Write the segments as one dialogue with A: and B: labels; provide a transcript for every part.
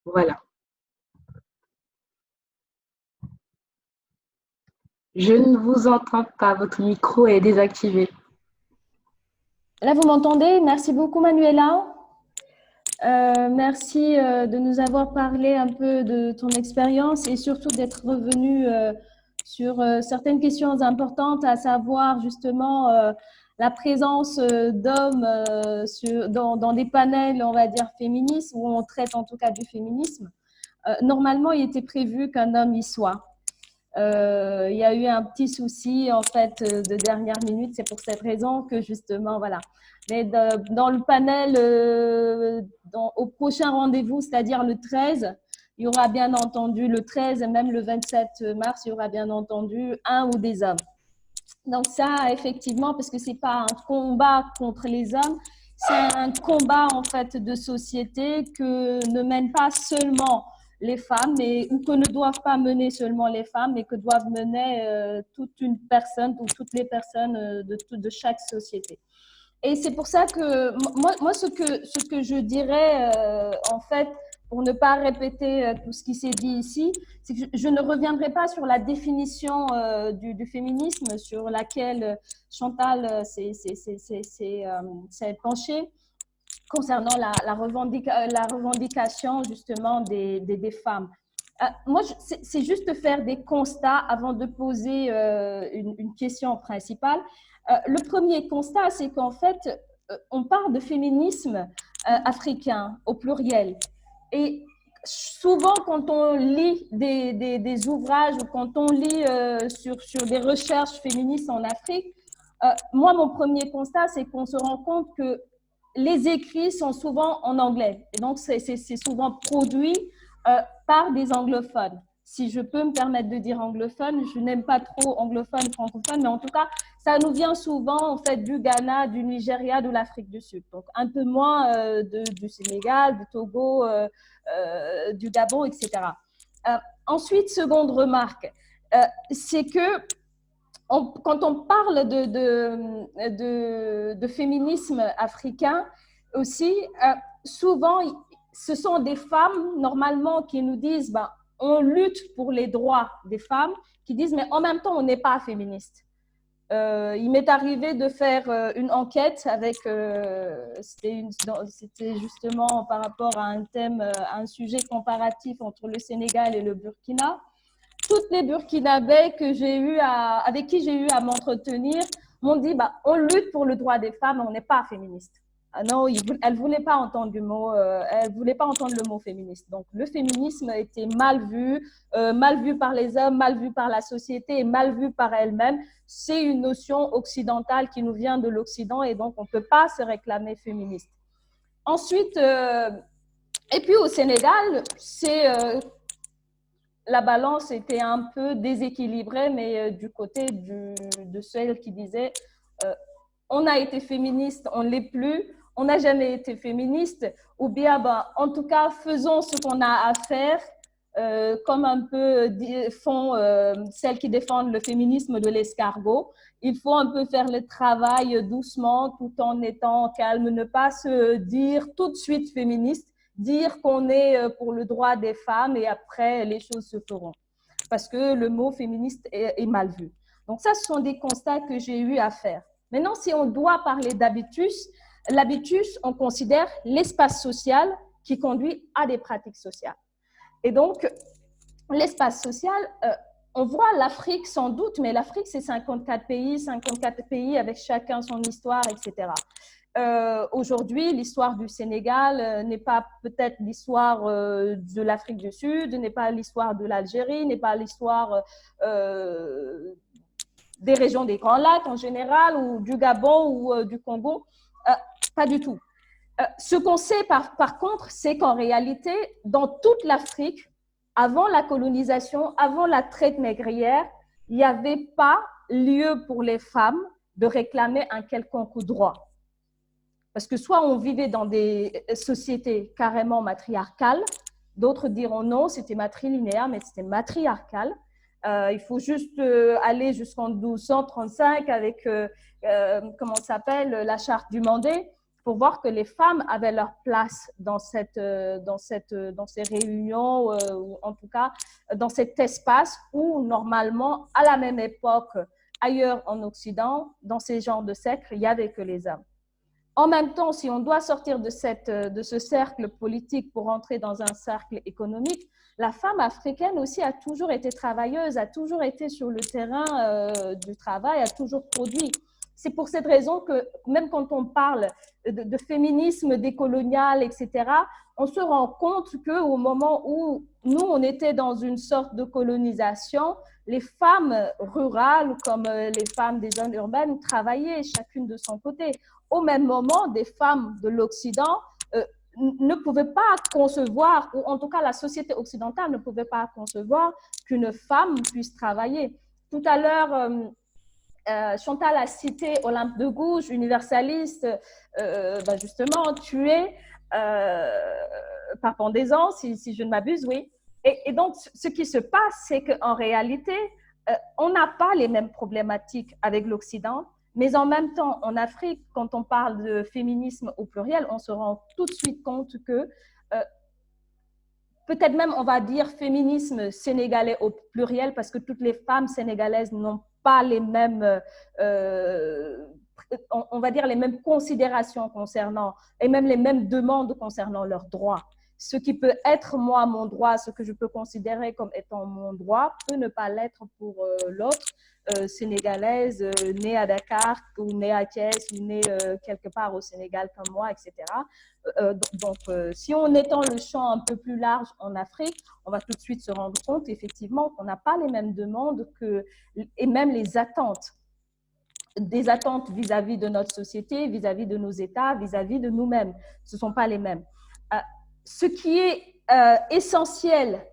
A: Voilà. Je ne vous entends pas, votre micro est désactivé.
B: Là, vous m'entendez? Merci beaucoup, Manuela. Merci de nous avoir parlé un peu de ton expérience et surtout d'être revenu sur certaines questions importantes, à savoir justement la présence d'hommes dans des panels, on va dire, féministes, où on traite en tout cas du féminisme. Normalement, il était prévu qu'un homme y soit. Il y a eu un petit souci en fait de dernière minute. C'est pour cette raison que justement, voilà. Mais dans le panel, au prochain rendez-vous, c'est-à-dire le 13, il y aura bien entendu le 13 et même le 27 mars, il y aura bien entendu un ou des hommes. Donc ça, effectivement, parce que c'est pas un combat contre les hommes, c'est un combat en fait de société que ne mènent pas seulement les femmes, ou que ne doivent pas mener seulement les femmes, mais que doivent mener toute une personne ou toutes les personnes de chaque société. Et c'est pour ça que moi ce que je dirais, en fait, pour ne pas répéter tout ce qui s'est dit ici, c'est que je ne reviendrai pas sur la définition du féminisme sur laquelle Chantal s'est penchée concernant la revendication justement des femmes. Moi, c'est juste faire des constats avant de poser une question principale. Le premier constat, c'est qu'en fait, on parle de féminisme africain au pluriel. Et souvent, quand on lit des ouvrages ou quand on lit sur des recherches féministes en Afrique, moi, mon premier constat, c'est qu'on se rend compte que les écrits sont souvent en anglais. Et donc, c'est souvent produit par des anglophones. Si je peux me permettre de dire anglophone, je n'aime pas trop anglophone, francophone, mais en tout cas, ça nous vient souvent en fait du Ghana, du Nigeria, de l'Afrique du Sud. Donc, un peu moins du Sénégal, du Togo, du Gabon, etc. Ensuite, seconde remarque, c'est que quand on parle de féminisme africain aussi, souvent, ce sont des femmes, normalement, qui nous disent, ben, on lutte pour les droits des femmes, qui disent, mais en même temps, on n'est pas féministe. Il m'est arrivé de faire une enquête avec, c'était justement par rapport à un thème, à un sujet comparatif entre le Sénégal et le Burkina. Toutes les Burkinabés avec qui j'ai eu à m'entretenir m'ont dit bah, on lutte pour le droit des femmes, on n'est pas féministe. Ah non, elles ne voulaient pas entendre elles voulaient pas entendre le mot féministe. Donc le féminisme était mal vu par les hommes, mal vu par la société et mal vu par elle-même. C'est une notion occidentale qui nous vient de l'Occident et donc on ne peut pas se réclamer féministe. Ensuite, et puis au Sénégal, la balance était un peu déséquilibrée, mais du côté de celle qui disait on a été féministe, on ne l'est plus, on n'a jamais été féministe, ou bien ben, en tout cas faisons ce qu'on a à faire, comme un peu font celles qui défendent le féminisme de l'escargot. Il faut un peu faire le travail doucement tout en étant calme, ne pas se dire tout de suite féministe, dire qu'on est pour le droit des femmes et après les choses se feront. Parce que le mot féministe est mal vu. Donc ça, ce sont des constats que j'ai eu à faire. Maintenant, si on doit parler d'habitus, l'habitus, on considère l'espace social qui conduit à des pratiques sociales. Et donc, l'espace social, on voit l'Afrique sans doute, mais l'Afrique, c'est 54 pays avec chacun son histoire, etc. Aujourd'hui, l'histoire du Sénégal n'est pas peut-être l'histoire de l'Afrique du Sud, n'est pas l'histoire de l'Algérie, n'est pas l'histoire des régions des Grands Lacs en général, ou du Gabon ou du Congo. Pas du tout. Ce qu'on sait par contre, c'est qu'en réalité, dans toute l'Afrique, avant la colonisation, avant la traite négrière, il n'y avait pas lieu pour les femmes de réclamer un quelconque droit. Parce que soit on vivait dans des sociétés carrément matriarcales, d'autres diront non, c'était matrilinéaire, mais c'était matriarcal. Il faut juste aller jusqu'en 1235 avec, comment ça s'appelle, la charte du Mandé, pour voir que les femmes avaient leur place dans ces réunions, ou en tout cas dans cet espace où normalement, à la même époque, ailleurs en Occident, dans ces genres de cercles, il n'y avait que les hommes. En même temps, si on doit sortir de ce cercle politique pour entrer dans un cercle économique, la femme africaine aussi a toujours été travailleuse, a toujours été sur le terrain du travail, a toujours produit. C'est pour cette raison que même quand on parle de féminisme décolonial, etc., on se rend compte qu'au moment où nous, on était dans une sorte de colonisation, les femmes rurales comme les femmes des zones urbaines travaillaient chacune de son côté. Au même moment, des femmes de l'Occident ne pouvaient pas concevoir, ou en tout cas la société occidentale ne pouvait pas concevoir qu'une femme puisse travailler. Tout à l'heure, Chantal a cité Olympe de Gouges, universaliste, justement tuée par pendaison, si je ne m'abuse, oui. Et donc, ce qui se passe, c'est qu'en réalité, on n'a pas les mêmes problématiques avec l'Occident, mais en même temps, en Afrique, quand on parle de féminisme au pluriel, on se rend tout de suite compte que peut-être même, on va dire féminisme sénégalais au pluriel, parce que toutes les femmes sénégalaises n'ont pas les mêmes, on va dire les mêmes considérations concernant, et même les mêmes demandes concernant leurs droits. Ce qui peut être moi mon droit, ce que je peux considérer comme étant mon droit, peut ne pas l'être pour l'autre sénégalaise née à Dakar ou née à Thiès ou née quelque part au Sénégal comme moi, etc. Donc, si on étend le champ un peu plus large en Afrique, on va tout de suite se rendre compte effectivement qu'on n'a pas les mêmes demandes et même les attentes. Des attentes vis-à-vis de notre société, vis-à-vis de nos États, vis-à-vis de nous-mêmes. Ce ne sont pas les mêmes. Ce qui est essentiel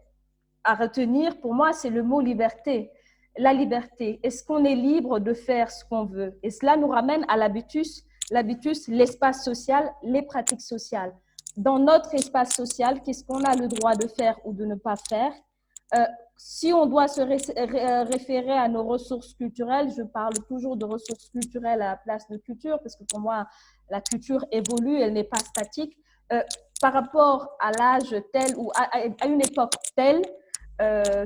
B: à retenir pour moi, c'est le mot liberté. La liberté. Est-ce qu'on est libre de faire ce qu'on veut? Et cela nous ramène à l'habitus, l'espace social, les pratiques sociales. Dans notre espace social, qu'est-ce qu'on a le droit de faire ou de ne pas faire? Si on doit se référer à nos ressources culturelles, je parle toujours de ressources culturelles à la place de culture, parce que pour moi, la culture évolue, elle n'est pas statique. Par rapport à l'âge tel ou à une époque telle,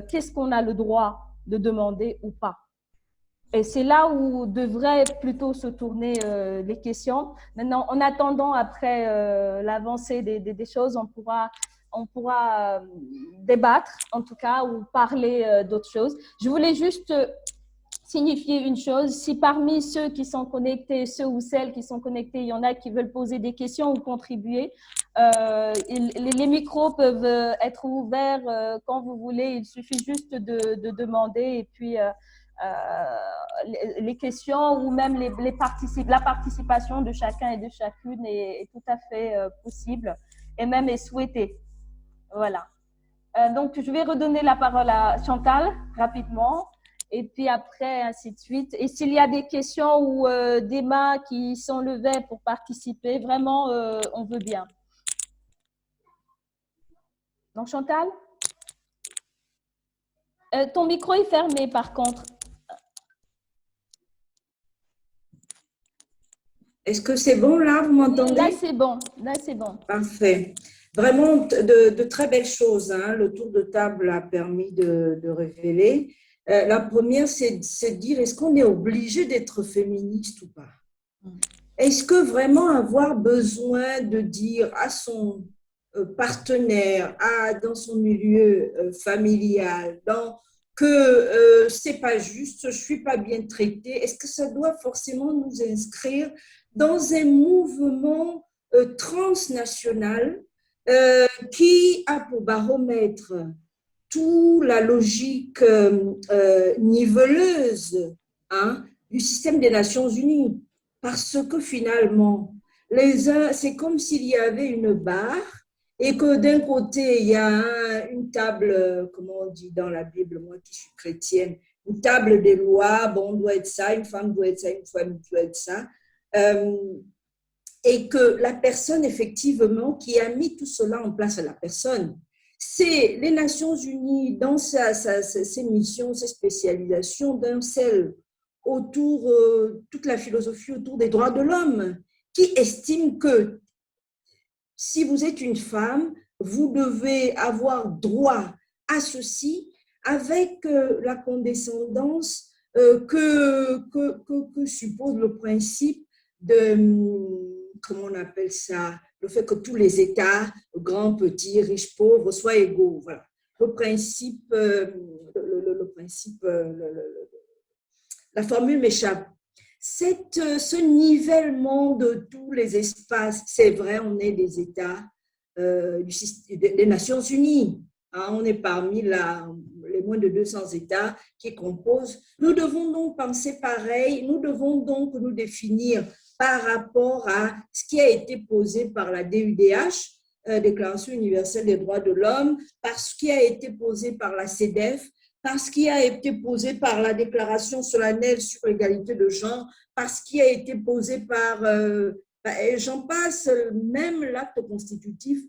B: qu'est-ce qu'on a le droit de demander ou pas? Et c'est là où devraient plutôt se tourner les questions. Maintenant, en attendant, après l'avancée des choses, on pourra débattre, en tout cas, ou parler d'autres choses. Je voulais juste signifier une chose. Si parmi ceux qui sont connectés, ceux ou celles qui sont connectés, il y en a qui veulent poser des questions ou contribuer, les micros peuvent être ouverts quand vous voulez. Il suffit juste de demander et puis les questions ou même la participation de chacun et de chacune est tout à fait possible et même est souhaitée. Voilà. Donc, je vais redonner la parole à Chantal rapidement et puis après, ainsi de suite. Et s'il y a des questions ou des mains qui sont levées pour participer, vraiment, on veut bien. Donc, Chantal, ton micro est fermé par contre.
C: Est-ce que c'est bon là? Vous m'entendez?
B: Là, c'est bon. Là, c'est bon.
C: Parfait. Vraiment de très belles choses. Hein. Le tour de table a permis de révéler. La première, c'est de dire, est-ce qu'on est obligé d'être féministe ou pas? Est-ce que vraiment avoir besoin de dire à son partenaire, dans son milieu familial, que c'est pas juste, je suis pas bien traitée, est-ce que ça doit forcément nous inscrire dans un mouvement transnational qui a pour baromètre toute la logique niveleuse du système des Nations Unies? Parce que finalement, c'est comme s'il y avait une barre et que d'un côté, il y a une table, comment on dit dans la Bible, moi qui suis chrétienne, une table des lois, bon, on doit être ça, une femme doit être ça, une femme doit être ça. Et que la personne, effectivement, qui a mis tout cela en place, la personne, c'est les Nations Unies dans ses missions, ses spécialisations, d'un seul autour, toute la philosophie autour des droits de l'homme, qui estime que si vous êtes une femme, vous devez avoir droit à ceci avec la condescendance que suppose le principe de, comment on appelle ça, le fait que tous les États, grands, petits, riches, pauvres, soient égaux. Voilà. Le principe, la formule m'échappe. Ce nivellement de tous les espaces, c'est vrai, on est des États des Nations Unies. Hein, on est parmi les moins de 200 États qui composent. Nous devons donc penser pareil, nous devons donc nous définir par rapport à ce qui a été posé par la DUDH, Déclaration universelle des droits de l'homme, par ce qui a été posé par la CEDEF, par ce qui a été posé par la Déclaration solennelle sur l'égalité de genre, par ce qui a été posé par, j'en passe, même l'acte constitutif.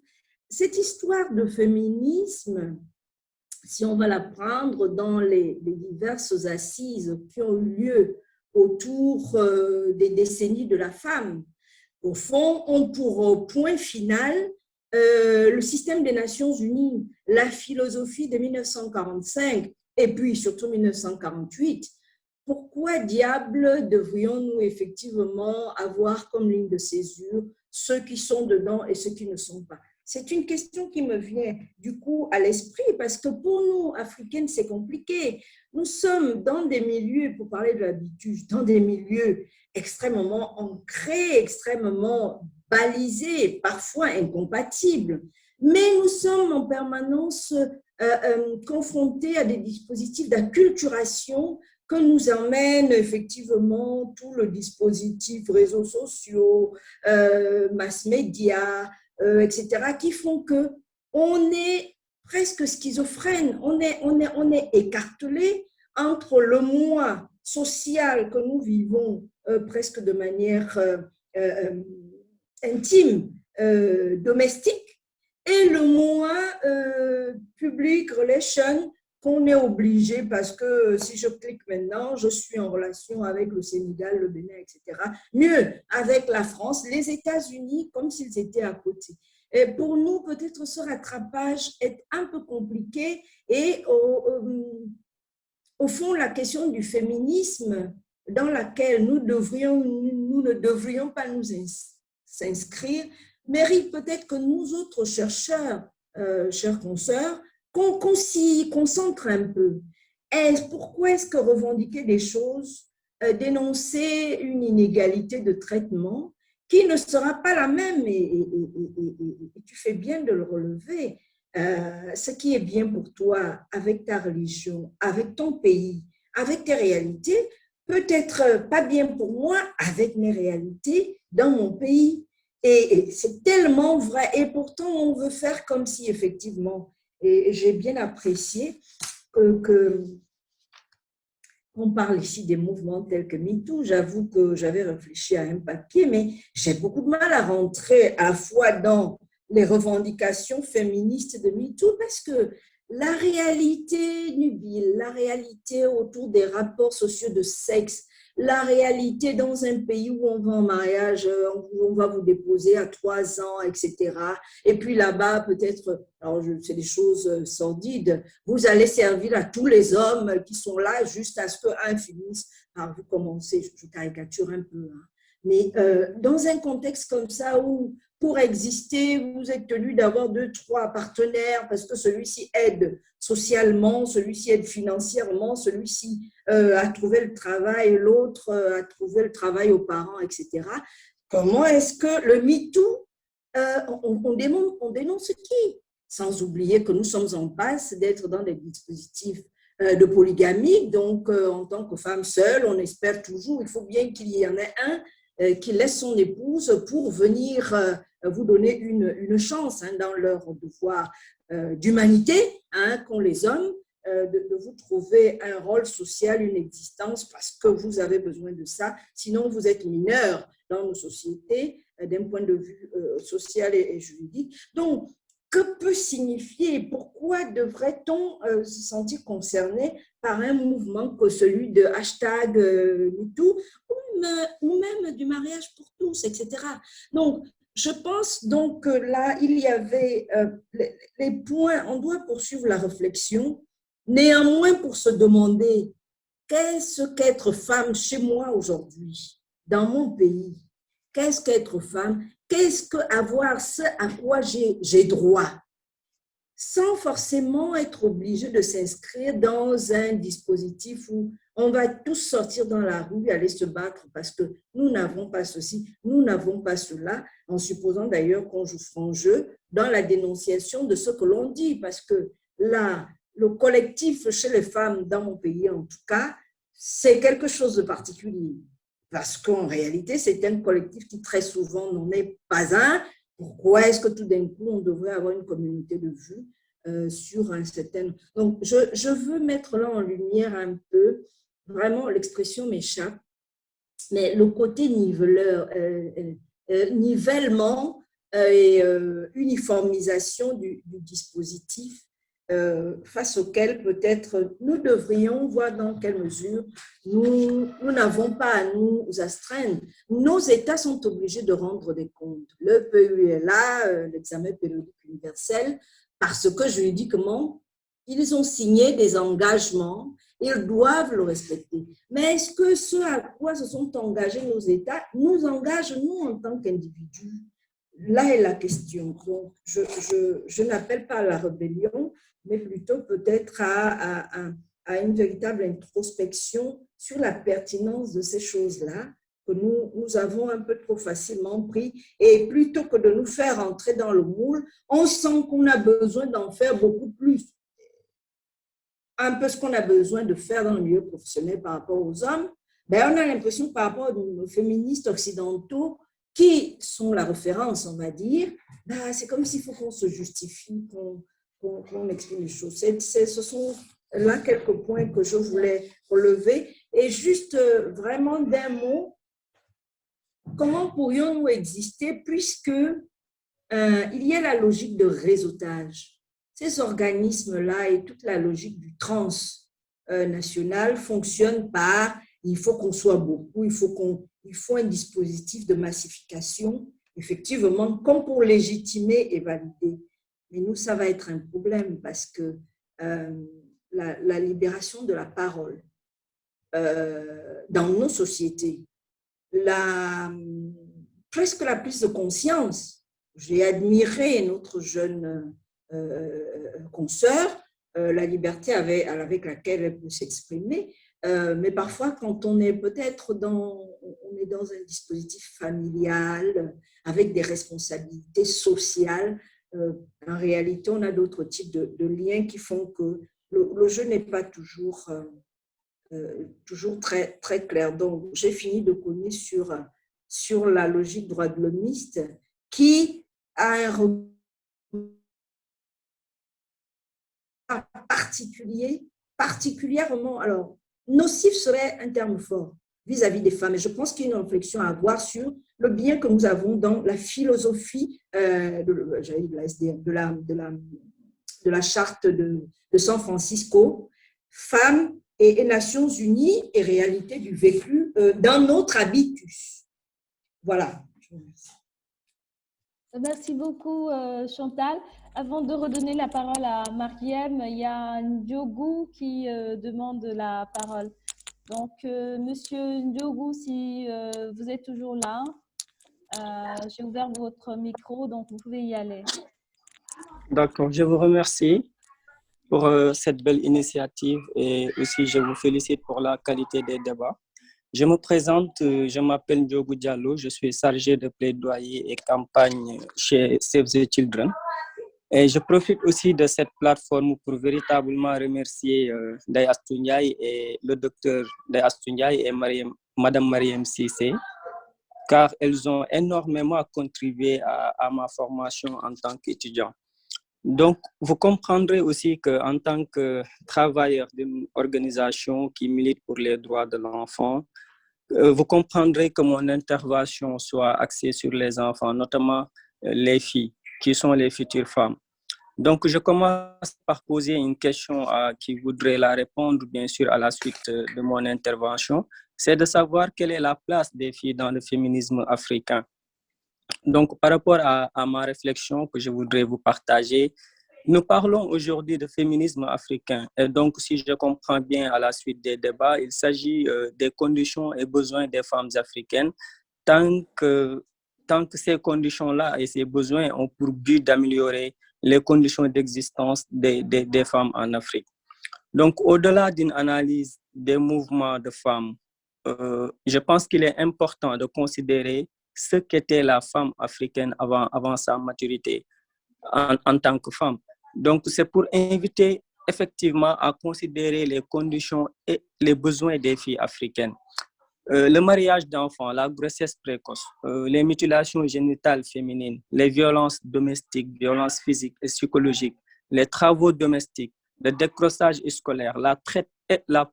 C: Cette histoire de féminisme, si on va la prendre dans les diverses assises qui ont eu lieu autour des décennies de la femme, au fond, ont pour point final le système des Nations Unies, la philosophie de 1945 et puis surtout 1948. Pourquoi diable devrions-nous effectivement avoir comme ligne de césure ceux qui sont dedans et ceux qui ne sont pas? C'est une question qui me vient du coup à l'esprit parce que pour nous, Africaines, c'est compliqué. Nous sommes dans des milieux, pour parler de l'habitude, dans des milieux extrêmement ancrés, extrêmement balisés, parfois incompatibles. Mais nous sommes en permanence confrontés à des dispositifs d'acculturation que nous emmène effectivement tout le dispositif réseaux sociaux, mass médias, etc., qui font qu'on est presque schizophrène, on est écartelé entre le moi social que nous vivons presque de manière intime, domestique, et le moi public, relation, qu'on est obligé, parce que si je clique maintenant, je suis en relation avec le Sénégal, le Bénin, etc. Mieux, avec la France, les États-Unis, comme s'ils étaient à côté. Et pour nous, peut-être ce rattrapage est un peu compliqué et au fond, la question du féminisme dans laquelle nous ne devrions pas nous s'inscrire mérite peut-être que nous autres chercheurs, chers consoeurs, qu'on s'y concentre un peu. Pourquoi est-ce que revendiquer des choses, dénoncer une inégalité de traitement qui ne sera pas la même, et tu fais bien de le relever, ce qui est bien pour toi avec ta religion, avec ton pays, avec tes réalités, peut être pas bien pour moi avec mes réalités dans mon pays. Et c'est tellement vrai. Et pourtant, on veut faire comme si, effectivement, et j'ai bien apprécié qu'on parle ici des mouvements tels que MeToo. J'avoue que j'avais réfléchi à un papier, mais j'ai beaucoup de mal à rentrer à la fois dans les revendications féministes de MeToo parce que la réalité nubile, la réalité autour des rapports sociaux de sexe, la réalité dans un pays où on va en mariage, où on va vous déposer à 3 ans, etc. Et puis là-bas, peut-être, alors c'est des choses sordides, vous allez servir à tous les hommes qui sont là juste à ce qu'un finisse par vous commencer, je caricature un peu, hein. Mais dans un contexte comme ça où pour exister, vous êtes tenu d'avoir 2, 3 partenaires parce que celui-ci aide socialement, celui-ci aide financièrement, celui-ci a trouvé le travail, l'autre a trouvé le travail aux parents, etc. Comment est-ce que le MeToo, on dénonce qui? Sans oublier que nous sommes en passe d'être dans des dispositifs de polygamie, donc en tant que femme seule, on espère toujours, il faut bien qu'il y en ait un qui laisse son épouse pour venir vous donner une chance hein, dans leur devoir d'humanité hein, qu'ont les hommes, de vous trouver un rôle social, une existence, parce que vous avez besoin de ça. Sinon, vous êtes mineur dans nos sociétés d'un point de vue social et juridique. Donc, que peut signifier, pourquoi devrait-on se sentir concerné par un mouvement que celui de hashtag MeToo, ou même du mariage pour tous, etc. Donc, je pense donc que là, il y avait les points, on doit poursuivre la réflexion, néanmoins pour se demander qu'est-ce qu'être femme chez moi aujourd'hui, dans mon pays? Qu'est-ce qu'être femme? Qu'est-ce qu'avoir ce à quoi j'ai droit? Sans forcément être obligé de s'inscrire dans un dispositif où on va tous sortir dans la rue, aller se battre parce que nous n'avons pas ceci, nous n'avons pas cela, en supposant d'ailleurs qu'on joue franc jeu dans la dénonciation de ce que l'on dit, parce que là, le collectif chez les femmes, dans mon pays en tout cas, c'est quelque chose de particulier. Parce qu'en réalité, c'est un collectif qui très souvent n'en est pas un. Pourquoi est-ce que tout d'un coup, on devrait avoir une communauté de vues sur un certain... Donc, je veux mettre là en lumière un peu, vraiment, l'expression m'échappe, mais le côté niveleur, nivellement et uniformisation du dispositif face auquel peut-être nous devrions voir dans quelle mesure nous n'avons pas à nous astreindre. Nos États sont obligés de rendre des comptes. Le PU est là, l'examen périodique universel, parce que juridiquement, ils ont signé des engagements, ils doivent le respecter. Mais est-ce que ce à quoi se sont engagés nos États nous engage, nous, en tant qu'individus? Là est la question. Donc, je n'appelle pas à la rébellion, mais plutôt peut-être à une véritable introspection sur la pertinence de ces choses-là que nous avons un peu trop facilement pris. Et plutôt que de nous faire entrer dans le moule, on sent qu'on a besoin d'en faire beaucoup plus. Un peu ce qu'on a besoin de faire dans le milieu professionnel par rapport aux hommes, ben on a l'impression par rapport aux féministes occidentaux qui sont la référence, on va dire, ben c'est comme s'il faut qu'on se justifie, qu'on exprime les choses. Ce sont là quelques points que je voulais relever. Et juste vraiment d'un mot, comment pourrions-nous exister puisque il y a la logique de réseautage. Ces organismes-là et toute la logique du transnational fonctionnent par il faut qu'on soit beaucoup, il faut un dispositif de massification, effectivement, comme pour légitimer et valider. Mais nous, ça va être un problème parce que la libération de la parole dans nos sociétés, presque la prise de conscience. J'ai admiré notre jeune consoeur, la liberté avec laquelle elle peut s'exprimer, mais parfois quand on est peut-être dans un dispositif familial avec des responsabilités sociales, en réalité on a d'autres types de liens qui font que le jeu n'est pas toujours très, très clair. Donc j'ai fini de cogner sur la logique droit de l'homiste qui a un regard particulièrement, alors, nocif serait un terme fort vis-à-vis des femmes. Et je pense qu'il y a une réflexion à avoir sur le bien que nous avons dans la philosophie de la charte de San Francisco, femmes et Nations Unies et réalité du vécu dans notre habitus. Voilà. Je vous remercie.
B: Merci beaucoup, Chantal. Avant de redonner la parole à Mariem, il y a Ndiogu qui demande la parole. Donc, Monsieur Ndiogu, si vous êtes toujours là, j'ai ouvert votre micro, donc vous pouvez y aller.
D: D'accord, je vous remercie pour cette belle initiative et aussi je vous félicite pour la qualité des débats. Je me présente, je m'appelle Ndiogu Diallo, je suis chargé de plaidoyer et campagne chez Save the Children. Et je profite aussi de cette plateforme pour véritablement remercier Ndeye Astou Ndiaye et le docteur Ndeye Astou Ndiaye et Madame Marième Cissé, car elles ont énormément contribué à ma formation en tant qu'étudiant. Donc, vous comprendrez aussi qu'en tant que travailleur d'une organisation qui milite pour les droits de l'enfant, vous comprendrez que mon intervention soit axée sur les enfants, notamment les filles, qui sont les futures femmes. Donc, je commence par poser une question à qui voudrait la répondre, bien sûr, à la suite de mon intervention. c'est de savoir quelle est la place des filles dans le féminisme africain. Donc, par rapport à ma réflexion que je voudrais vous partager, nous parlons aujourd'hui de féminisme africain. Et donc, si je comprends bien à la suite des débats, il s'agit des conditions et besoins des femmes africaines tant que, tant que ces conditions-là et ces besoins ont pour but d'améliorer les conditions d'existence des femmes en Afrique. Donc, au-delà d'une analyse des mouvements de femmes, je pense qu'il est important de considérer ce qu'était la femme africaine avant sa maturité en tant que femme. Donc, c'est pour inviter effectivement à considérer les conditions et les besoins des filles africaines. Le mariage d'enfants, la grossesse précoce, les mutilations génitales féminines, les violences domestiques, violences physiques et psychologiques, les travaux domestiques, le décrochage scolaire, la traite et la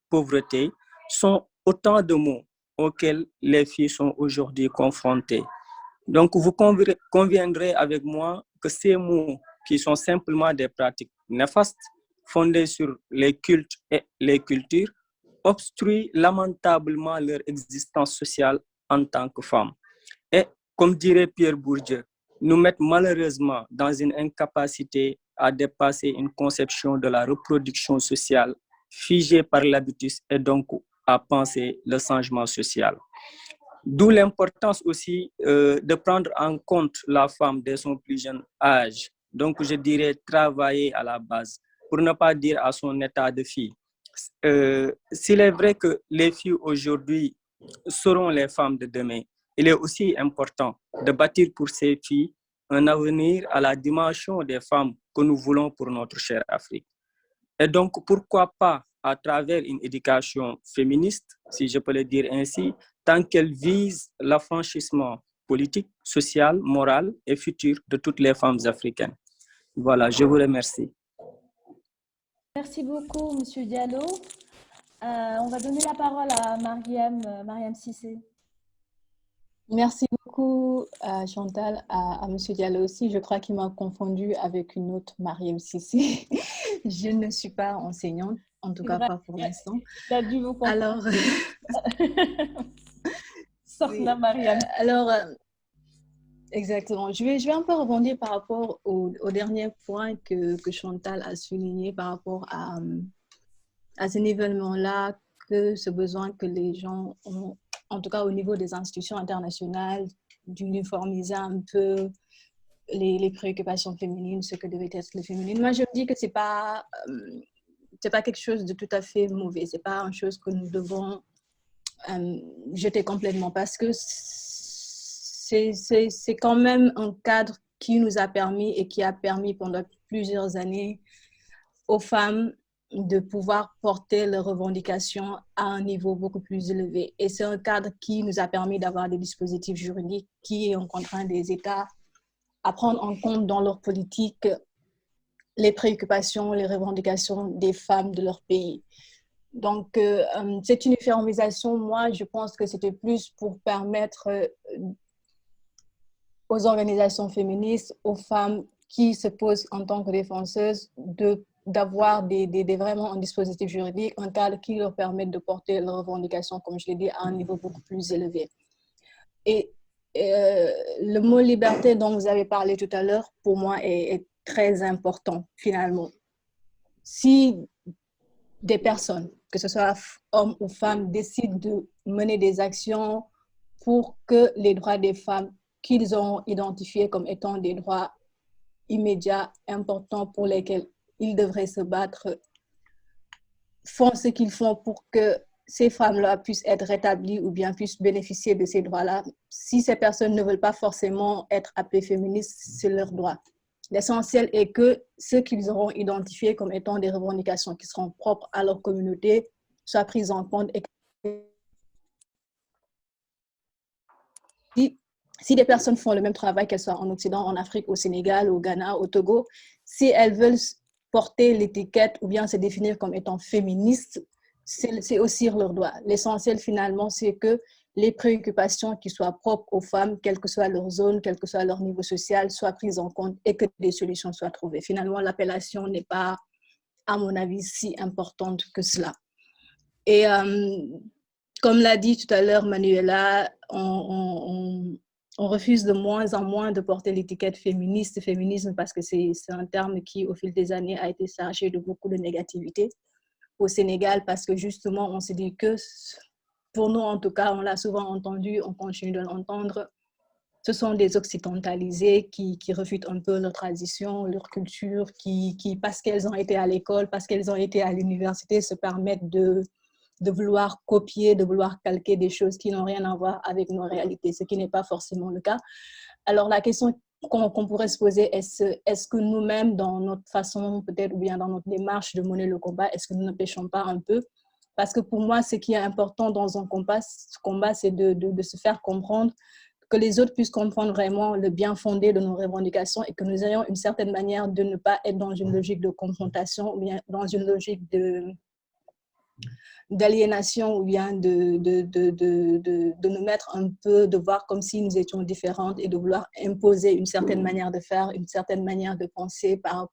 D: pauvreté sont autant de maux auxquels les filles sont aujourd'hui confrontées. Donc, vous conviendrez avec moi que ces mots, qui sont simplement des pratiques néfastes, fondées sur les cultes et les cultures, obstruent lamentablement leur existence sociale en tant que femmes. Et, comme dirait Pierre Bourdieu, nous mettent malheureusement dans une incapacité à dépasser une conception de la reproduction sociale figée par l'habitus et donc à penser le changement social. D'où l'importance aussi de prendre en compte la femme dès son plus jeune âge. Donc, je dirais travailler à la base, pour ne pas dire à son état de fille. S'il est vrai que les filles aujourd'hui seront les femmes de demain, il est aussi important de bâtir pour ces filles un avenir à la dimension des femmes que nous voulons pour notre chère Afrique. Et donc, pourquoi pas, à travers une éducation féministe, si je peux le dire ainsi, tant qu'elle vise l'affranchissement politique, social, moral et futur de toutes les femmes africaines. Voilà, je vous remercie.
B: Merci beaucoup, Monsieur Diallo. On va donner la parole à Mariam Cissé.
E: Merci beaucoup, Chantal, à M. Diallo aussi. Je crois qu'il m'a confondu avec une autre Mariam Cissé. Je ne suis pas enseignante, en tout cas pas pour l'instant.
B: Il a dû vous confondre.
E: Alors,
B: Sorna Mariam.
E: Alors, exactement. Je vais un peu rebondir par rapport au dernier point que Chantal a souligné par rapport à ce nivellement-là, que ce besoin que les gens ont, en tout cas au niveau des institutions internationales, d'uniformiser un peu les préoccupations féminines, ce que devait être le féminin. Moi, je me dis que c'est pas quelque chose de tout à fait mauvais. C'est pas une chose que nous devons jeter complètement, parce que c'est quand même un cadre qui nous a permis et qui a permis pendant plusieurs années aux femmes de pouvoir porter leurs revendications à un niveau beaucoup plus élevé. Et c'est un cadre qui nous a permis d'avoir des dispositifs juridiques qui ont contraint des États à prendre en compte dans leur politique les préoccupations, les revendications des femmes de leur pays. Donc, cette uniformisation, moi, je pense que c'était plus pour permettre aux organisations féministes, aux femmes qui se posent en tant que défenseuses, d'avoir vraiment un dispositif juridique, un cadre qui leur permette de porter leurs revendications, comme je l'ai dit, à un niveau beaucoup plus élevé. Et le mot liberté dont vous avez parlé tout à l'heure, pour moi, est très important, finalement. Si des personnes, que ce soit hommes ou femmes, décident de mener des actions pour que les droits des femmes qu'ils ont identifiés comme étant des droits immédiats, importants, pour lesquels ils devraient se battre, font ce qu'ils font pour que ces femmes-là puissent être rétablies ou bien puissent bénéficier de ces droits-là. Si ces personnes ne veulent pas forcément être appelées féministes, c'est leur droit. L'essentiel est que ce qu'ils auront identifié comme étant des revendications qui seront propres à leur communauté soient prises en compte. Et si des personnes font le même travail, qu'elles soient en Occident, en Afrique, au Sénégal, au Ghana, au Togo, si elles veulent porter l'étiquette ou bien se définir comme étant féministes, c'est aussi leur droit. L'essentiel finalement, c'est que les préoccupations qui soient propres aux femmes, quelle que soit leur zone, quel que soit leur niveau social, soient prises en compte et que des solutions soient trouvées. Finalement, l'appellation n'est pas, à mon avis, si importante que cela. Et comme l'a dit tout à l'heure Manuela, on refuse de moins en moins de porter l'étiquette féministe, féminisme, parce que c'est un terme qui, au fil des années, a été chargé de beaucoup de négativité au Sénégal, parce que justement, on s'est dit que, pour nous en tout cas, on l'a souvent entendu, on continue de l'entendre, ce sont des occidentalisés qui refutent un peu leur tradition, leur culture, qui parce qu'elles ont été à l'école, parce qu'elles ont été à l'université, se permettent de vouloir copier, de vouloir calquer des choses qui n'ont rien à voir avec nos réalités, ce qui n'est pas forcément le cas. Alors la question qu'on pourrait se poser, est-ce que nous-mêmes, dans notre façon peut-être, ou bien dans notre démarche de mener le combat, est-ce que nous ne pêchons pas un peu? Parce que pour moi, ce qui est important dans un combat, c'est de se faire comprendre, que les autres puissent comprendre vraiment le bien fondé de nos revendications et que nous ayons une certaine manière de ne pas être dans une logique de confrontation ou bien dans une logique d'aliénation ou bien de nous mettre un peu, de voir comme si nous étions différentes et de vouloir imposer une certaine manière de faire, une certaine manière de penser par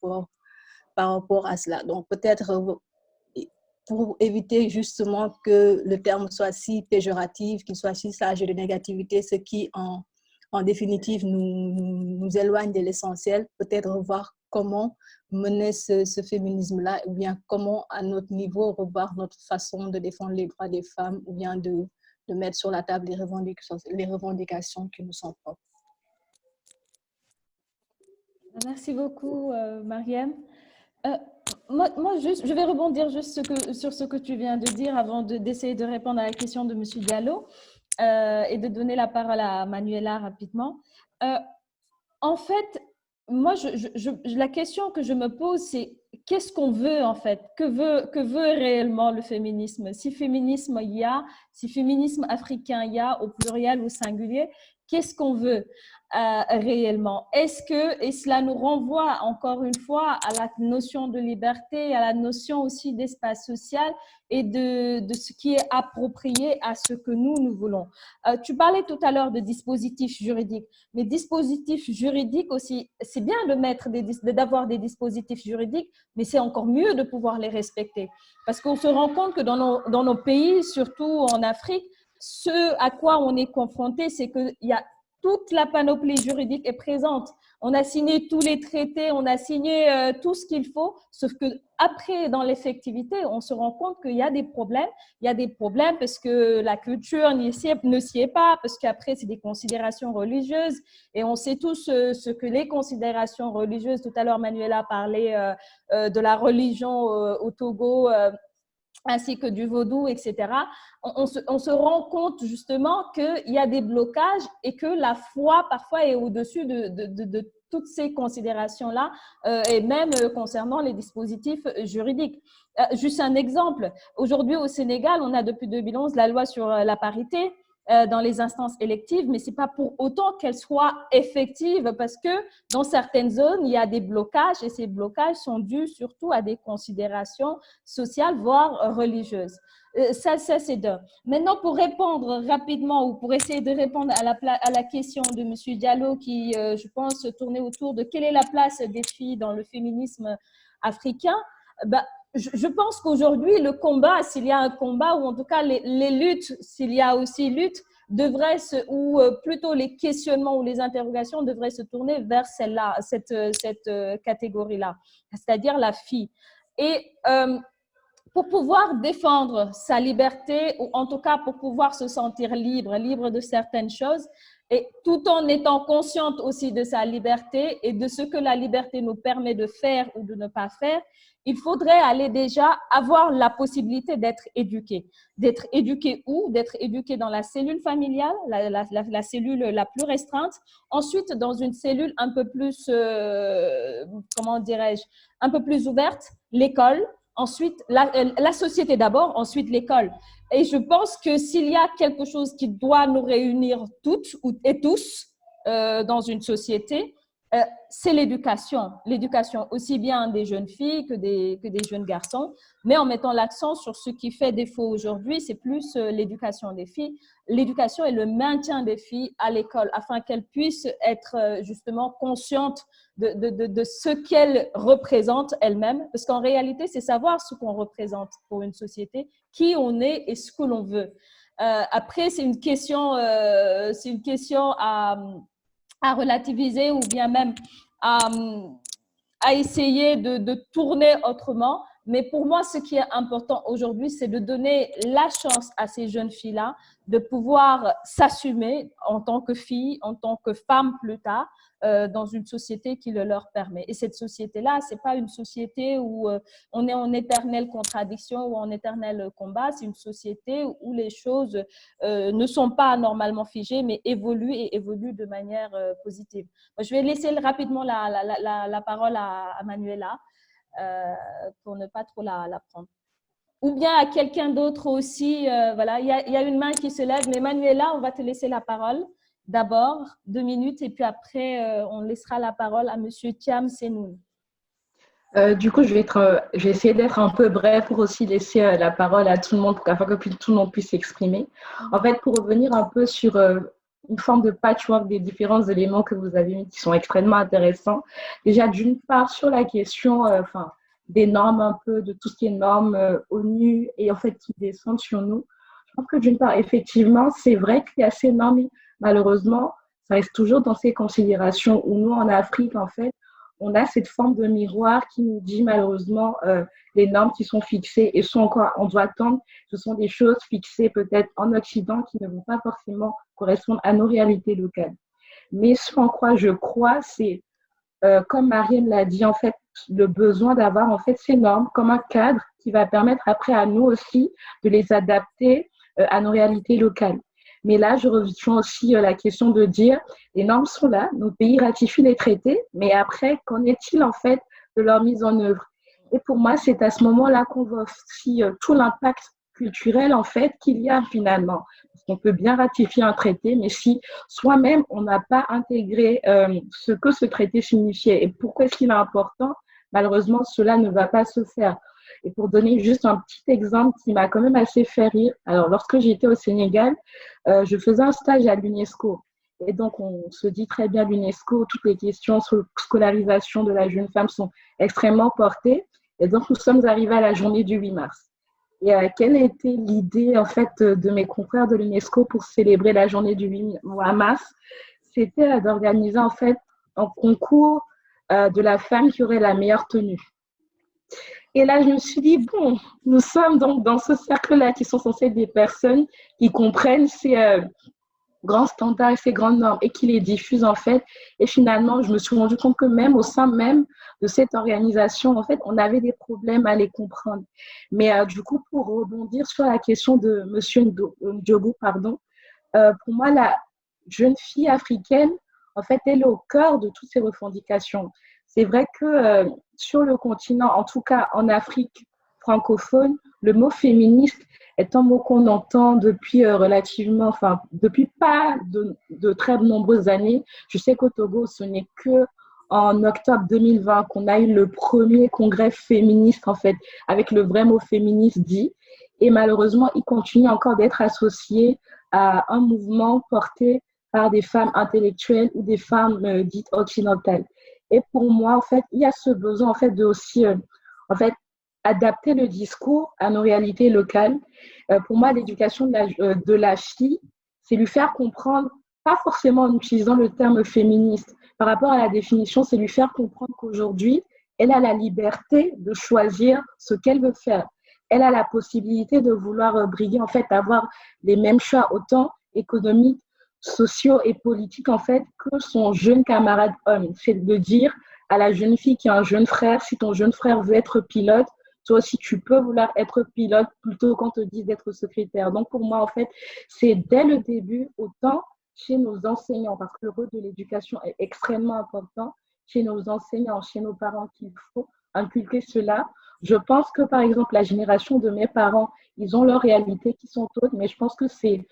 E: rapport à cela. Donc peut-être pour éviter justement que le terme soit si péjoratif, qu'il soit si chargé de négativité, ce qui en définitive nous éloigne de l'essentiel, peut-être revoir comment mener ce féminisme-là, ou bien comment, à notre niveau, revoir notre façon de défendre les droits des femmes, ou bien de mettre sur la table les revendications qui nous sont propres.
B: Merci beaucoup, Mariam. Moi, je vais rebondir juste sur ce que tu viens de dire avant d'essayer de répondre à la question de M. Diallo et de donner la parole à Manuela rapidement. En fait, moi, la question que je me pose, c'est qu'est-ce qu'on veut en fait? Que veut réellement le féminisme? Si féminisme il y a, si féminisme africain il y a, au pluriel ou au singulier, qu'est-ce qu'on veut réellement? Et cela nous renvoie encore une fois à la notion de liberté, à la notion aussi d'espace social et de ce qui est approprié à ce que nous voulons. Tu parlais tout à l'heure de dispositifs juridiques, mais dispositifs juridiques aussi, c'est bien d'avoir des dispositifs juridiques, mais c'est encore mieux de pouvoir les respecter. Parce qu'on se rend compte que dans nos pays, surtout en Afrique, ce à quoi on est confronté, c'est qu'il y a toute la panoplie juridique est présente. On a signé tous les traités, on a signé tout ce qu'il faut, sauf qu'après, dans l'effectivité, on se rend compte qu'il y a des problèmes. Il y a des problèmes parce que la culture ne s'y est pas, parce qu'après, c'est des considérations religieuses. Et on sait tous ce que les considérations religieuses, tout à l'heure, Manuela parlait de la religion au Togo, ainsi que du vaudou, etc. On se rend compte justement qu'il y a des blocages et que la foi parfois est au-dessus de toutes ces considérations-là et même concernant les dispositifs juridiques. Juste un exemple, aujourd'hui au Sénégal, on a depuis 2011 la loi sur la parité dans les instances électives, mais ce n'est pas pour autant qu'elle soit effective parce que dans certaines zones, il y a des blocages et ces blocages sont dus surtout à des considérations sociales, voire religieuses. Ça c'est d'un. Maintenant, pour répondre rapidement ou pour essayer de répondre à la question de M. Diallo qui, je pense, tournait autour de quelle est la place des filles dans le féminisme africain, je pense qu'aujourd'hui, le combat, s'il y a un combat, ou en tout cas les luttes, s'il y a aussi lutte, ou plutôt les questionnements ou les interrogations devraient se tourner vers celle-là, cette catégorie-là, c'est-à-dire la fille. Et pour pouvoir défendre sa liberté, ou en tout cas pour pouvoir se sentir libre de certaines choses, et tout en étant consciente aussi de sa liberté et de ce que la liberté nous permet de faire ou de ne pas faire, il faudrait aller déjà avoir la possibilité d'être éduqué. D'être éduqué où? D'être éduqué dans la cellule familiale, la cellule la plus restreinte. Ensuite, dans une cellule un peu plus, comment dirais-je, un peu plus ouverte, l'école. Ensuite, la société d'abord, ensuite l'école. Et je pense que s'il y a quelque chose qui doit nous réunir toutes et tous dans une société, c'est l'éducation. L'éducation aussi bien des jeunes filles que des jeunes garçons, mais en mettant l'accent sur ce qui fait défaut aujourd'hui, c'est plus l'éducation des filles. L'éducation et le maintien des filles à l'école afin qu'elles puissent être justement conscientes de ce qu'elles représentent elles-mêmes. Parce qu'en réalité, c'est savoir ce qu'on représente pour une société, qui on est et ce que l'on veut. Après, c'est une question à relativiser ou bien même à, à essayer de tourner autrement. Mais pour moi, ce qui est important aujourd'hui, c'est de donner la chance à ces jeunes filles-là de pouvoir s'assumer en tant que fille, en tant que femme plus tard, dans une société qui le leur permet. Et cette société-là, ce n'est pas une société où on est en éternelle contradiction ou en éternel combat. C'est une société où les choses ne sont pas normalement figées, mais évoluent et évoluent de manière positive. Je vais laisser rapidement la parole à Manuela pour ne pas trop la prendre. Ou bien à quelqu'un d'autre aussi. Voilà, il y a une main qui se lève. Mais Manuela, on va te laisser la parole d'abord, 2 minutes, et puis après, on laissera la parole à Monsieur Thiam Senoun.
A: Du coup, je vais essayer d'être un peu bref pour aussi laisser la parole à tout le monde, afin que tout le monde puisse s'exprimer. En fait, pour revenir un peu sur une forme de patchwork des différents éléments que vous avez mis qui sont extrêmement intéressants. Déjà, d'une part, sur la question des normes, un peu de tout ce qui est normes ONU et en fait qui descendent sur nous. Je pense que d'une part, effectivement, c'est vrai qu'il y a ces normes, mais malheureusement, ça reste toujours dans ces considérations où nous, en Afrique, en fait, on a cette forme de miroir qui nous dit malheureusement les normes qui sont fixées et sont encore, on doit attendre, ce sont des choses fixées peut-être en Occident qui ne vont pas forcément correspondre à nos réalités locales. Mais ce en quoi je crois, c'est, comme Mariam l'a dit, en fait, le besoin d'avoir en fait ces normes comme un cadre qui va permettre après à nous aussi de les adapter à nos réalités locales. Mais là, je rejoins aussi la question de dire, les normes sont là, nos pays ratifient les traités, mais après, qu'en est-il en fait de leur mise en œuvre? Et pour moi, c'est à ce moment-là qu'on voit aussi tout l'impact culturel en fait qu'il y a finalement. Parce qu'on peut bien ratifier un traité, mais si soi-même, on n'a pas intégré ce que ce traité signifiait et pourquoi est-ce qu'il est important, malheureusement, cela ne va pas se faire. Et pour donner juste un petit exemple qui m'a quand même assez fait rire, alors lorsque j'étais au Sénégal, je faisais un stage à l'UNESCO. Et donc, on se dit très bien l'UNESCO, toutes les questions sur la scolarisation de la jeune femme sont extrêmement portées. Et donc, nous sommes arrivés à la journée du 8 mars. Et quelle a été l'idée, en fait, de mes confrères de l'UNESCO pour célébrer la journée du 8 mars? C'était d'organiser, en fait, un concours de la femme qui aurait la meilleure tenue. Et là, je me suis dit, bon, nous sommes donc dans ce cercle-là qui sont censés être des personnes qui comprennent ces grands standards et ces grandes normes et qui les diffusent en fait. Et finalement, je me suis rendu compte que même au sein même de cette organisation, en fait, on avait des problèmes à les comprendre. Mais du coup, pour rebondir sur la question de M. Ndiogu, pour moi, la jeune fille africaine, en fait, elle est au cœur de toutes ces revendications. C'est vrai que sur le continent, en tout cas en Afrique francophone, le mot féministe est un mot qu'on entend depuis depuis pas de très nombreuses années. Je sais qu'au Togo, ce n'est que en octobre 2020 qu'on a eu le premier congrès féministe, en fait, avec le vrai mot féministe dit. Et malheureusement, il continue encore d'être associé à un mouvement porté par des femmes intellectuelles ou des femmes dites occidentales. Et pour moi, en fait, il y a ce besoin en fait de aussi adapter le discours à nos réalités locales. Pour moi, l'éducation de la fille, c'est lui faire comprendre, pas forcément en utilisant le terme féministe. Par rapport à la définition, c'est lui faire comprendre qu'aujourd'hui, elle a la liberté de choisir ce qu'elle veut faire. Elle a la possibilité de vouloir briller, en fait, avoir les mêmes choix autant économiques, sociaux et politiques, en fait, que son jeune camarade homme. C'est de dire à la jeune fille qui a un jeune frère, si ton jeune frère veut être pilote, toi aussi, tu peux vouloir être pilote plutôt qu'on te dise d'être secrétaire. Donc, pour moi, en fait, c'est dès le début, autant chez nos enseignants, parce que le rôle de l'éducation est extrêmement important, chez nos enseignants, chez nos parents, qu'il faut inculquer cela. Je pense que, par exemple, la génération de mes parents, ils ont leurs réalités qui sont autres, mais je pense que c'est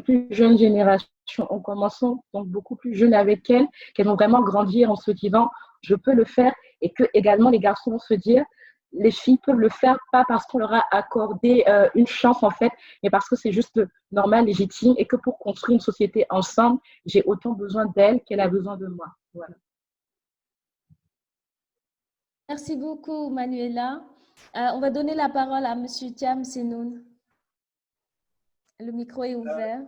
A: plus jeune génération, en commençant donc beaucoup plus jeune avec elles, qu'elles vont vraiment grandir en se disant je peux le faire, et que également les garçons vont se dire les filles peuvent le faire, pas parce qu'on leur a accordé une chance en fait, mais parce que c'est juste normal, légitime, et que pour construire une société ensemble, j'ai autant besoin d'elle qu'elle a besoin de moi. Voilà.
B: Merci beaucoup, Manuela. On va donner la parole à Monsieur Thiam Senoun. Le micro est ouvert.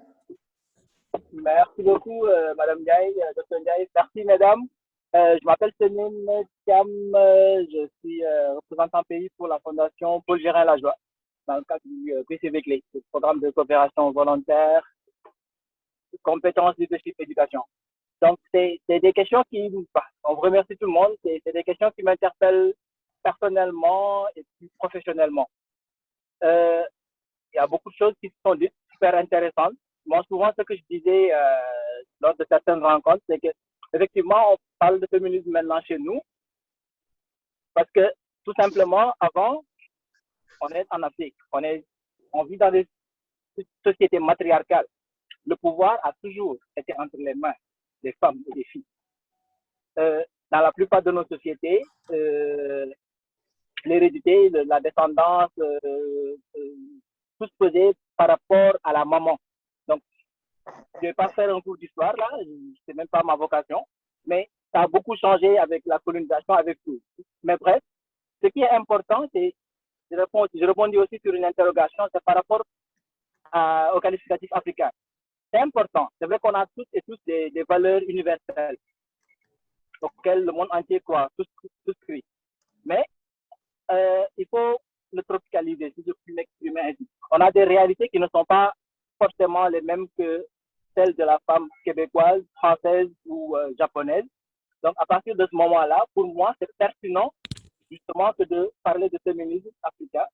F: Merci beaucoup, Madame Ndiaye, Dr. Ndiaye. Merci, mesdames. Je m'appelle Senoun Thiam. Je suis représentant pays pour la Fondation Paul Gérin Lajoie, dans le cadre du PCV Clé, le programme de coopération volontaire, compétences, leadership, éducation. Donc, c'est des questions qui, on vous remercie tout le monde, c'est des questions qui m'interpellent personnellement et puis professionnellement. Il y a beaucoup de choses qui sont dites, super intéressantes. Moi, souvent, ce que je disais lors de certaines rencontres, c'est que effectivement, on parle de féminisme maintenant chez nous, parce que tout simplement, avant, on est en Afrique, on vit dans des sociétés matriarcales. Le pouvoir a toujours été entre les mains des femmes et des filles. Dans la plupart de nos sociétés, l'hérédité, la descendance, tout se faisait par rapport à la maman. Donc, je ne vais pas faire un cours d'histoire là, c'est même pas ma vocation, mais ça a beaucoup changé avec la colonisation, avec tout. Mais bref, ce qui est important, c'est, je répondis aussi sur une interrogation, c'est par rapport au qualificatif africain. C'est important. C'est vrai qu'on a toutes et tous des valeurs universelles auxquelles le monde entier croit, souscrit. Mais il faut le tropicaliser, si je puis m'exprimer ainsi. On a des réalités qui ne sont pas forcément les mêmes que celles de la femme québécoise, française ou japonaise. Donc, à partir de ce moment-là, pour moi, c'est pertinent justement que de parler de féminisme africain,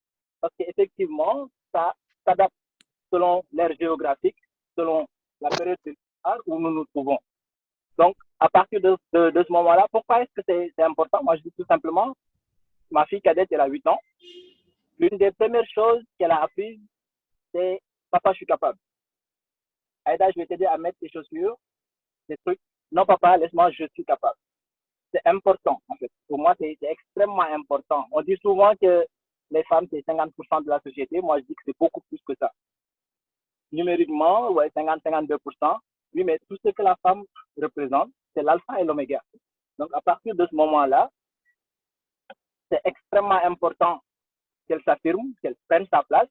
F: parce qu'effectivement, ça s'adapte selon l'ère géographique, selon la période de l'histoire où nous nous trouvons. Donc, à partir de ce moment-là, pourquoi est-ce que c'est important? Moi, je dis tout simplement, ma fille cadette, elle a 8 ans. L'une des premières choses qu'elle a apprises, c'est « Papa, je suis capable. Aïda, je vais t'aider à mettre tes chaussures, des trucs. Non, papa, laisse-moi, je suis capable. » C'est important, en fait. Pour moi, c'est extrêmement important. On dit souvent que les femmes, c'est 50% de la société. Moi, je dis que c'est beaucoup plus que ça. Numériquement, ouais, 50-52%. Oui, mais tout ce que la femme représente, c'est l'alpha et l'oméga. Donc, à partir de ce moment-là, c'est extrêmement important qu'elle s'affirme, qu'elle prenne sa place,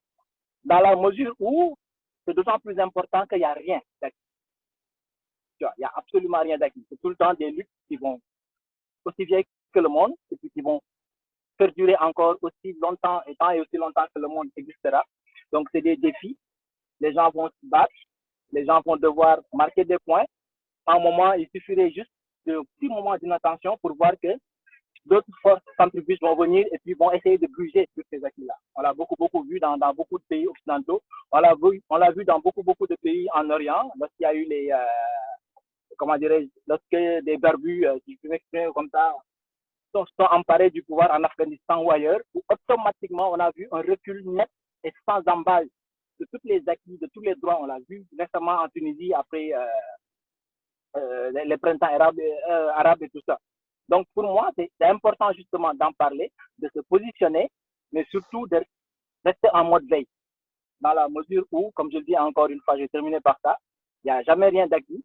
F: dans la mesure où c'est d'autant plus important qu'il n'y a rien d'acquis. Il n'y a absolument rien d'acquis. C'est tout le temps des luttes qui vont aussi vieilles que le monde, et puis qui vont perdurer encore aussi longtemps et aussi longtemps que le monde existera. Donc, c'est des défis. Les gens vont se battre, les gens vont devoir marquer des points. À un moment, il suffirait juste de petits moments d'inattention pour voir que d'autres forces centrifuges vont venir et puis vont essayer de gruger sur ces acquis-là. On l'a beaucoup vu dans beaucoup de pays occidentaux. On l'a vu dans beaucoup de pays en Orient, lorsqu'il y a eu les, comment dirais-je, lorsque des barbus, si je peux m'exprimer comme ça, sont emparés du pouvoir en Afghanistan ou ailleurs, où automatiquement on a vu un recul net et sans embâche de tous les acquis, de tous les droits. On l'a vu récemment en Tunisie après les printemps arabes et tout ça. Donc pour moi, c'est important justement d'en parler, de se positionner, mais surtout de rester en mode veille. Dans la mesure où, comme je le dis encore une fois, je vais terminer par ça, il n'y a jamais rien d'acquis.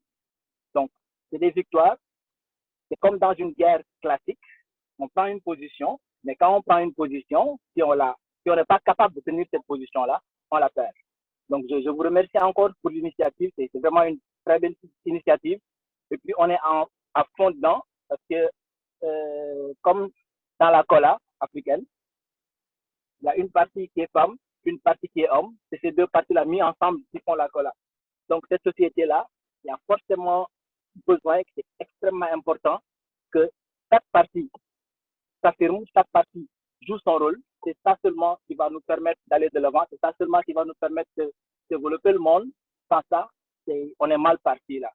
F: Donc, c'est des victoires. C'est comme dans une guerre classique. On prend une position, mais quand on prend une position, si on n'est pas capable de tenir cette position-là, on la perd. Donc, je vous remercie encore pour l'initiative. C'est vraiment une très belle initiative. Et puis, on est à fond dedans parce que, comme dans la cola africaine, il y a une partie qui est femme, une partie qui est homme. C'est ces deux parties-là mises ensemble qui font la cola. Donc, cette société-là, il y a forcément besoin, que c'est extrêmement important, que chaque partie s'affirme, chaque partie joue son rôle. C'est ça seulement qui va nous permettre d'aller de l'avant. C'est ça seulement qui va nous permettre de développer le monde. Sans ça, on est mal parti là.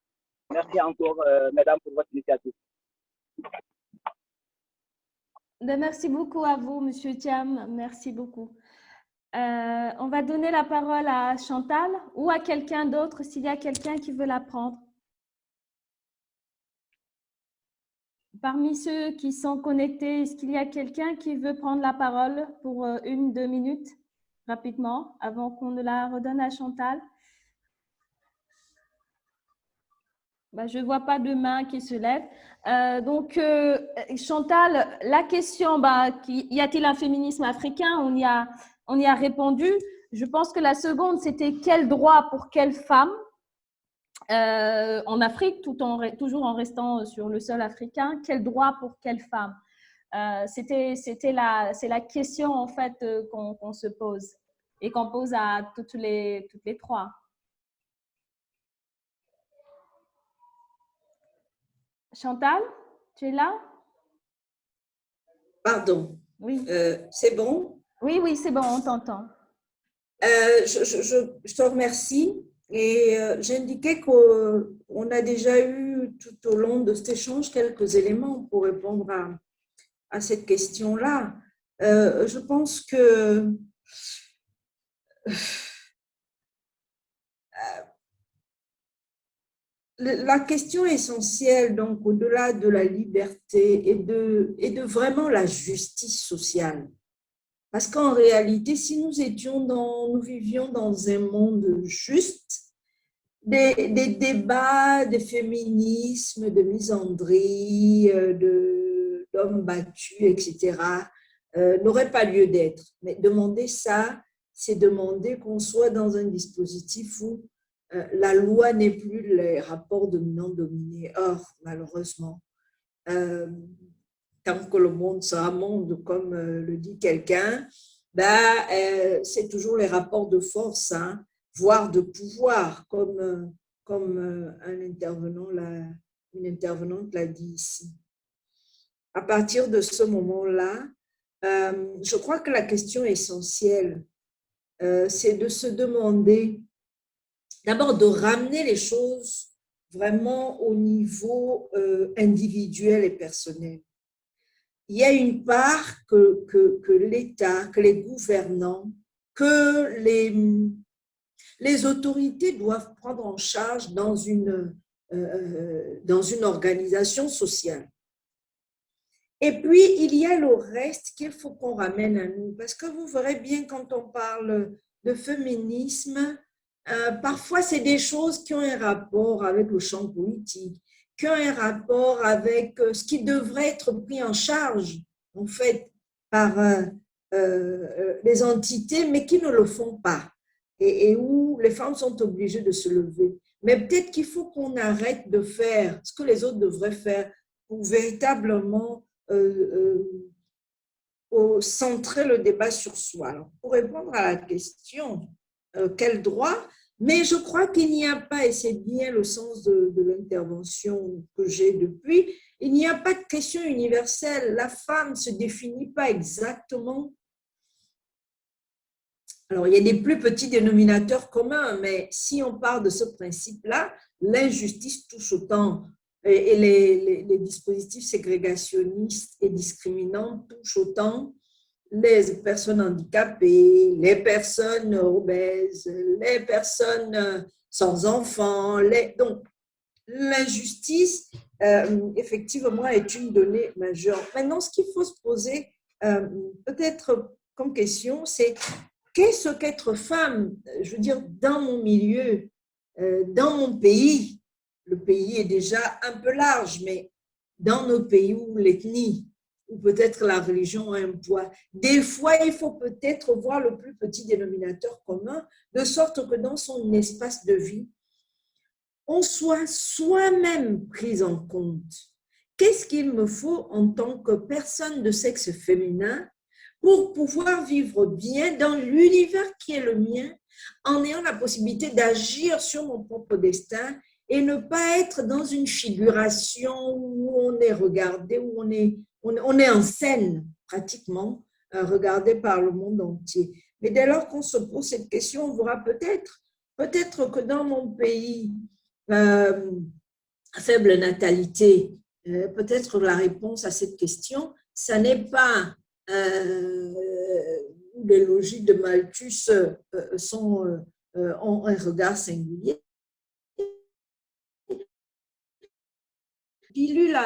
F: Merci encore, mesdames, pour votre initiative.
B: Merci beaucoup à vous, Monsieur Thiam. Merci beaucoup. On va donner la parole à Chantal ou à quelqu'un d'autre s'il y a quelqu'un qui veut la prendre. Parmi ceux qui sont connectés, est-ce qu'il y a quelqu'un qui veut prendre la parole pour 1-2 minutes, rapidement, avant qu'on ne la redonne à Chantal? Bah, je ne vois pas de main qui se lève. Donc, Chantal, la question, bah, y a-t-il un féminisme africain? On y a répondu. Je pense que la seconde, c'était quel droit pour quelle femme en Afrique, toujours en restant sur le sol africain, quel droit pour quelle femme? C'est la question en fait qu'on se pose et qu'on pose à toutes les trois. Chantal, tu es là?
C: Pardon.
B: Oui.
C: C'est bon?
B: Oui, oui, c'est bon, on t'entend.
C: Je te remercie. Et j'indiquais qu'on a déjà eu tout au long de cet échange quelques éléments pour répondre à cette question-là. Je pense que la question essentielle, donc au-delà de la liberté et de vraiment la justice sociale, parce qu'en réalité, si nous vivions dans un monde juste, des débats de féminisme, de misandrie, d'hommes battus, etc., n'auraient pas lieu d'être. Mais demander ça, c'est demander qu'on soit dans un dispositif où la loi n'est plus les rapports dominants-dominés. Or, malheureusement, tant que le monde sera monde, comme le dit quelqu'un, c'est toujours les rapports de force, hein, voire de pouvoir, comme une intervenante l'a dit ici. À partir de ce moment-là, je crois que la question essentielle, c'est de se demander, d'abord de ramener les choses vraiment au niveau individuel et personnel. Il y a une part que l'État, que les gouvernants, que les autorités doivent prendre en charge dans une organisation sociale. Et puis, il y a le reste qu'il faut qu'on ramène à nous. Parce que vous verrez bien, quand on parle de féminisme, parfois, c'est des choses qui ont un rapport avec le champ politique, qui ont un rapport avec ce qui devrait être pris en charge, en fait, par les entités, mais qui ne le font pas, et où les femmes sont obligées de se lever. Mais peut-être qu'il faut qu'on arrête de faire ce que les autres devraient faire pour véritablement centrer le débat sur soi. Alors, pour répondre à la question, quel droit? Mais je crois qu'il n'y a pas, et c'est bien le sens de l'intervention que j'ai depuis, il n'y a pas de question universelle. La femme ne se définit pas exactement. Alors, il y a des plus petits dénominateurs communs, mais si on part de ce principe-là, l'injustice touche autant, et les dispositifs ségrégationnistes et discriminants touchent autant les personnes handicapées, les personnes obèses, les personnes sans enfants. Donc, l'injustice, effectivement, est une donnée majeure. Maintenant, ce qu'il faut se poser peut-être comme question, c'est qu'est-ce qu'être femme? Je veux dire, dans mon milieu, dans mon pays, le pays est déjà un peu large, mais dans nos pays où l'ethnie, ou peut-être la religion a un poids, des fois, il faut peut-être voir le plus petit dénominateur commun, de sorte que dans son espace de vie, on soit soi-même pris en compte. Qu'est-ce qu'il me faut en tant que personne de sexe féminin pour pouvoir vivre bien dans l'univers qui est le mien, en ayant la possibilité d'agir sur mon propre destin et ne pas être dans une figuration où on est regardé, où on est en scène pratiquement, regardé par le monde entier. Mais dès lors qu'on se pose cette question, on verra peut-être que dans mon pays, faible natalité, peut-être la réponse à cette question, ça n'est pas les logiques de Malthus ont un regard singulier. Pilule,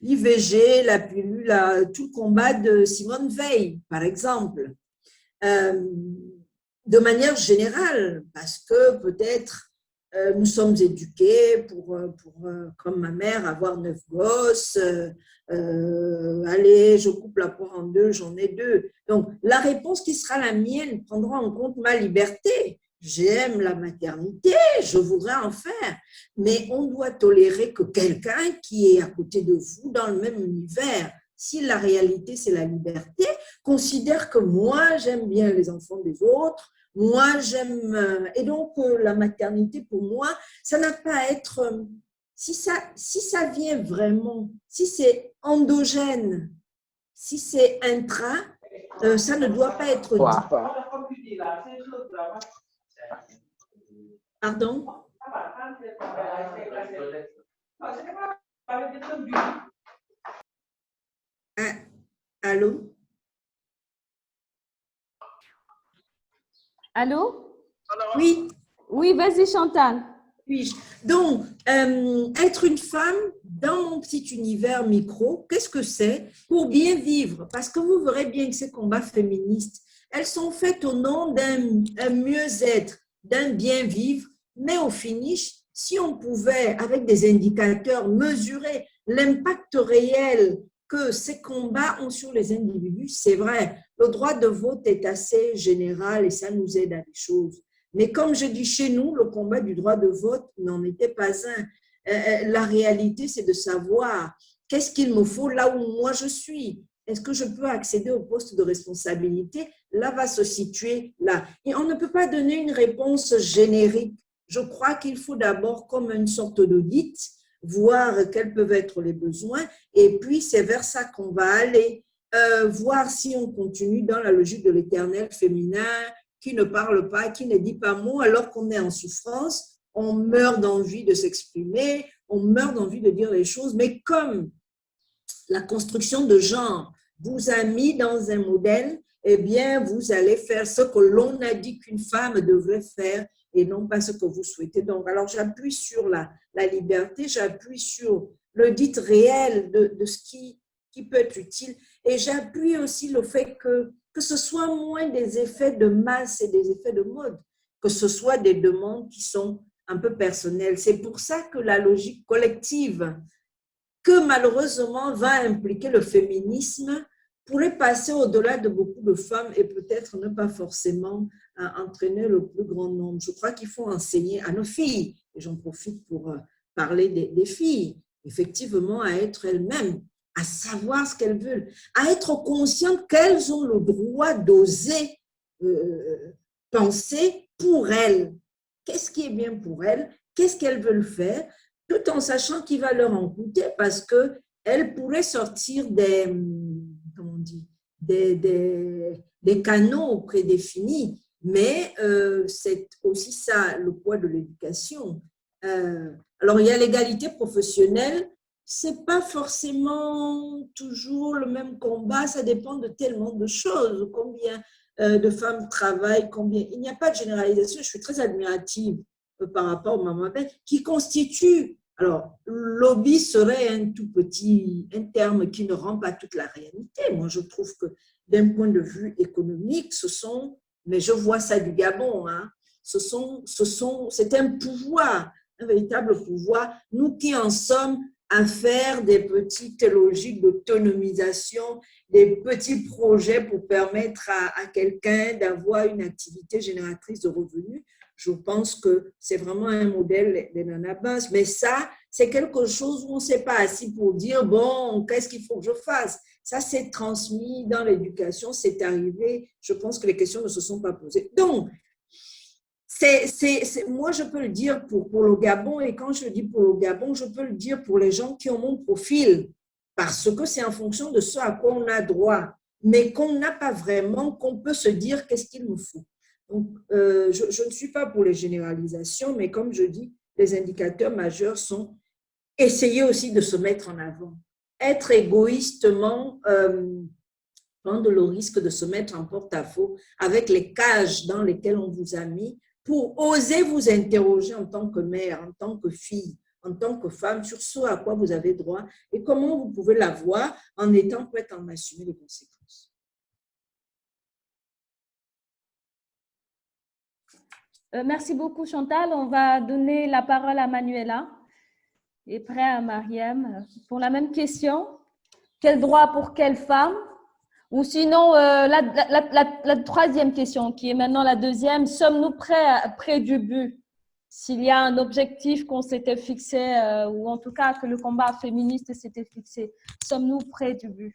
C: l'IVG, la pilule, tout le combat de Simone Veil, par exemple, de manière générale, parce que peut-être nous sommes éduqués comme ma mère, avoir 9 gosses. Allez, je coupe la poire en deux, j'en ai 2. Donc, la réponse qui sera la mienne prendra en compte ma liberté. J'aime la maternité, je voudrais en faire, mais on doit tolérer que quelqu'un qui est à côté de vous dans le même univers, si la réalité c'est la liberté, considère que moi j'aime bien les enfants des autres, moi j'aime, et donc la maternité pour moi, ça n'a pas à être, si ça vient vraiment, si c'est endogène, si c'est intra, ça ne doit pas être dit. Pardon? Allô?
B: Allô?
C: Oui.
B: Oui, vas-y, Chantal.
C: Oui. Donc, être une femme dans mon petit univers micro, qu'est-ce que c'est? Pour bien vivre, parce que vous verrez bien que ces combats féministes, elles sont faites au nom d'un mieux-être, d'un bien-vivre, mais au finish, si on pouvait, avec des indicateurs, mesurer l'impact réel que ces combats ont sur les individus, c'est vrai, le droit de vote est assez général et ça nous aide à des choses. Mais comme je dis chez nous, le combat du droit de vote n'en était pas un. La réalité, c'est de savoir qu'est-ce qu'il me faut là où moi je suis. Est-ce que je peux accéder au poste de responsabilité? Là va se situer là. Et on ne peut pas donner une réponse générique. Je crois qu'il faut d'abord, comme une sorte d'audit, voir quels peuvent être les besoins, et puis c'est vers ça qu'on va aller, voir si on continue dans la logique de l'éternel féminin, qui ne parle pas, qui ne dit pas mot, alors qu'on est en souffrance, on meurt d'envie de s'exprimer, on meurt d'envie de dire les choses, mais comme la construction de genre vous a mis dans un modèle, eh bien, vous allez faire ce que l'on a dit qu'une femme devrait faire et non pas ce que vous souhaitez. Donc, alors, j'appuie sur la liberté, j'appuie sur le dit réel de ce qui peut être utile et j'appuie aussi le fait que ce soit moins des effets de masse et des effets de mode, que ce soit des demandes qui sont un peu personnelles. C'est pour ça que la logique collective, que malheureusement va impliquer le féminisme, pourrait passer au-delà de beaucoup de femmes et peut-être ne pas forcément entraîner le plus grand nombre. Je crois qu'il faut enseigner à nos filles, et j'en profite pour parler des filles, effectivement à être elles-mêmes, à savoir ce qu'elles veulent, à être conscientes qu'elles ont le droit d'oser penser pour elles. Qu'est-ce qui est bien pour elles? Qu'est-ce qu'elles veulent faire? Tout en sachant qu'il va leur en coûter parce qu'elles pourraient sortir comment on dit, des canaux prédéfinis. Mais c'est aussi ça le poids de l'éducation. Alors, il y a l'égalité professionnelle. C'est pas forcément toujours le même combat, ça dépend de tellement de choses. Combien de femmes travaillent, combien. Il n'y a pas de généralisation. Je suis très admirative par rapport aux mamans qui constituent. Alors, lobby serait un terme qui ne rend pas toute la réalité. Moi, je trouve que d'un point de vue économique, mais je vois ça du Gabon, hein, c'est un pouvoir, un véritable pouvoir. Nous qui en sommes à faire des petites logiques d'autonomisation, des petits projets pour permettre à quelqu'un d'avoir une activité génératrice de revenus, je pense que c'est vraiment un modèle des nanabas. Mais ça, c'est quelque chose où on ne s'est pas assis pour dire, bon, qu'est-ce qu'il faut que je fasse? Ça, c'est transmis dans l'éducation, c'est arrivé. Je pense que les questions ne se sont pas posées. Donc, moi, je peux le dire pour le Gabon, et quand je dis pour le Gabon, je peux le dire pour les gens qui ont mon profil, parce que c'est en fonction de ce à quoi on a droit, mais qu'on n'a pas vraiment, qu'on peut se dire qu'est-ce qu'il me faut. Donc, je ne suis pas pour les généralisations, mais comme je dis, les indicateurs majeurs sont essayer aussi de se mettre en avant. Être égoïstement, prendre le risque de se mettre en porte-à-faux avec les cages dans lesquelles on vous a mis pour oser vous interroger en tant que mère, en tant que fille, en tant que femme, sur ce à quoi vous avez droit et comment vous pouvez l'avoir en étant prête à en assumer les conséquences.
B: Merci beaucoup, Chantal. On va donner la parole à Manuela et après à Mariam pour la même question. Quel droit pour quelle femme? Ou sinon, la troisième question, qui est maintenant la deuxième, sommes-nous près du but? S'il y a un objectif qu'on s'était fixé, ou en tout cas que le combat féministe s'était fixé, sommes-nous près du but?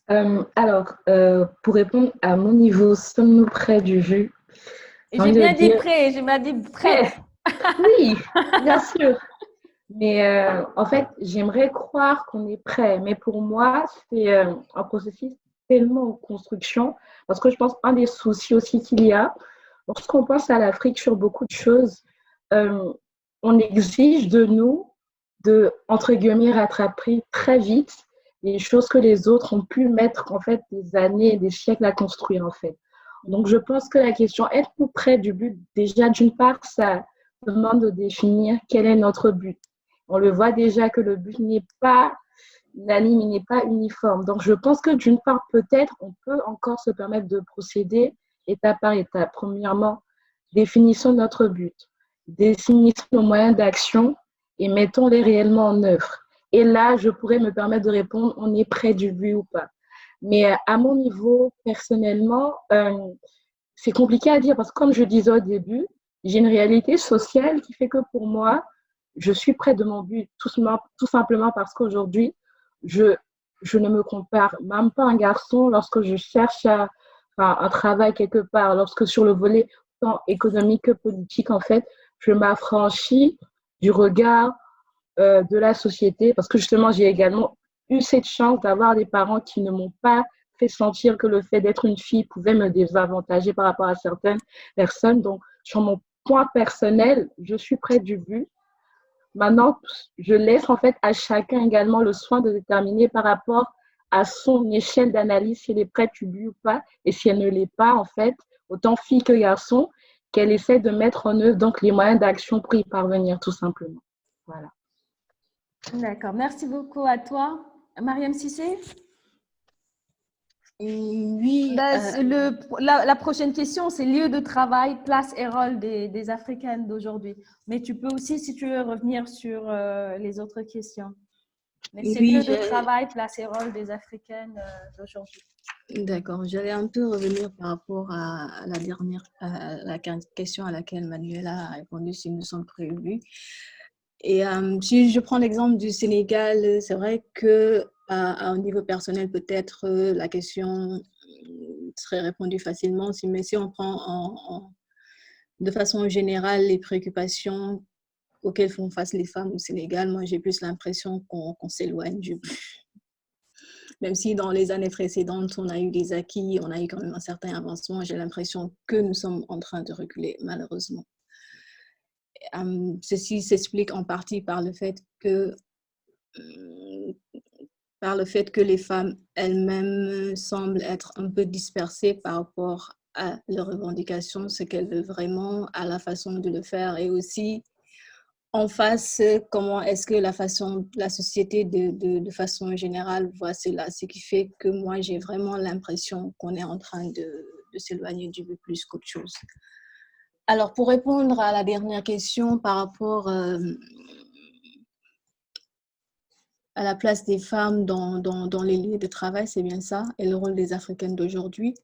A: Pour répondre à mon niveau, sommes-nous près du but?
B: Et j'ai bien dit prêt, j'ai bien dit prêt.
A: Oui, bien sûr. Mais en fait, j'aimerais croire qu'on est prêt. Mais pour moi, c'est un processus tellement en construction. Parce que je pense qu'un des soucis aussi qu'il y a, lorsqu'on pense à l'Afrique sur beaucoup de choses, on exige de nous de, entre guillemets, rattraper très vite les choses que les autres ont pu mettre en fait des années et des siècles à construire en fait. Donc je pense que la question êtes-vous près du but? Déjà, d'une part, ça demande de définir quel est notre but. On le voit déjà que le but n'est pas unanime, il n'est pas uniforme. Donc je pense que d'une part, peut-être, on peut encore se permettre de procéder étape par étape. Premièrement, définissons notre but, définissons nos moyens d'action et mettons-les réellement en œuvre. Et là, je pourrais me permettre de répondre, on est près du but ou pas. Mais à mon niveau, personnellement, c'est compliqué à dire parce que comme je disais au début, j'ai une réalité sociale qui fait que pour moi, je suis près de mon but tout simplement parce qu'aujourd'hui, je ne me compare même pas à un garçon lorsque je cherche un travail quelque part, lorsque sur le volet tant économique que politique, en fait, je m'affranchis du regard de la société parce que justement, j'ai également eu cette chance d'avoir des parents qui ne m'ont pas fait sentir que le fait d'être une fille pouvait me désavantager par rapport à certaines personnes. Donc, sur mon point personnel, je suis près du but. Maintenant, je laisse en fait à chacun également le soin de déterminer par rapport à son échelle d'analyse si elle est prête du but ou pas. Et si elle ne l'est pas, en fait, autant fille que garçon, qu'elle essaie de mettre en œuvre donc les moyens d'action pour y parvenir tout simplement. Voilà.
B: D'accord, merci beaucoup à toi. Mariam Cissé?
E: Oui.
B: La prochaine question, c'est lieu de travail, place et rôle des Africaines d'aujourd'hui. Mais tu peux aussi, si tu veux, revenir sur les autres questions. Mais c'est lieu de travail, place et rôle des Africaines d'aujourd'hui.
E: D'accord, j'allais un peu revenir par rapport à la dernière la question à laquelle Manuela a répondu si nous sommes prévus. Et si je prends l'exemple du Sénégal, c'est vrai que à un niveau personnel, peut-être la question serait répondue facilement, mais si on prend de façon générale les préoccupations auxquelles font face les femmes au Sénégal, moi j'ai plus l'impression qu'on s'éloigne du but. Même si dans les années précédentes, on a eu des acquis, on a eu quand même un certain avancement, j'ai l'impression que nous sommes en train de reculer, malheureusement. Ceci s'explique en partie par le fait que les femmes elles-mêmes semblent être un peu dispersées par rapport à leurs revendications, ce qu'elles veulent vraiment, à la façon de le faire et aussi en face, comment est-ce que la société de façon générale voit cela, ce qui fait que moi j'ai vraiment l'impression qu'on est en train de s'éloigner du but plus qu'autre chose. Alors, pour répondre à la dernière question par rapport à la place des femmes dans les lieux de travail, c'est bien ça, et le rôle des Africaines d'aujourd'hui.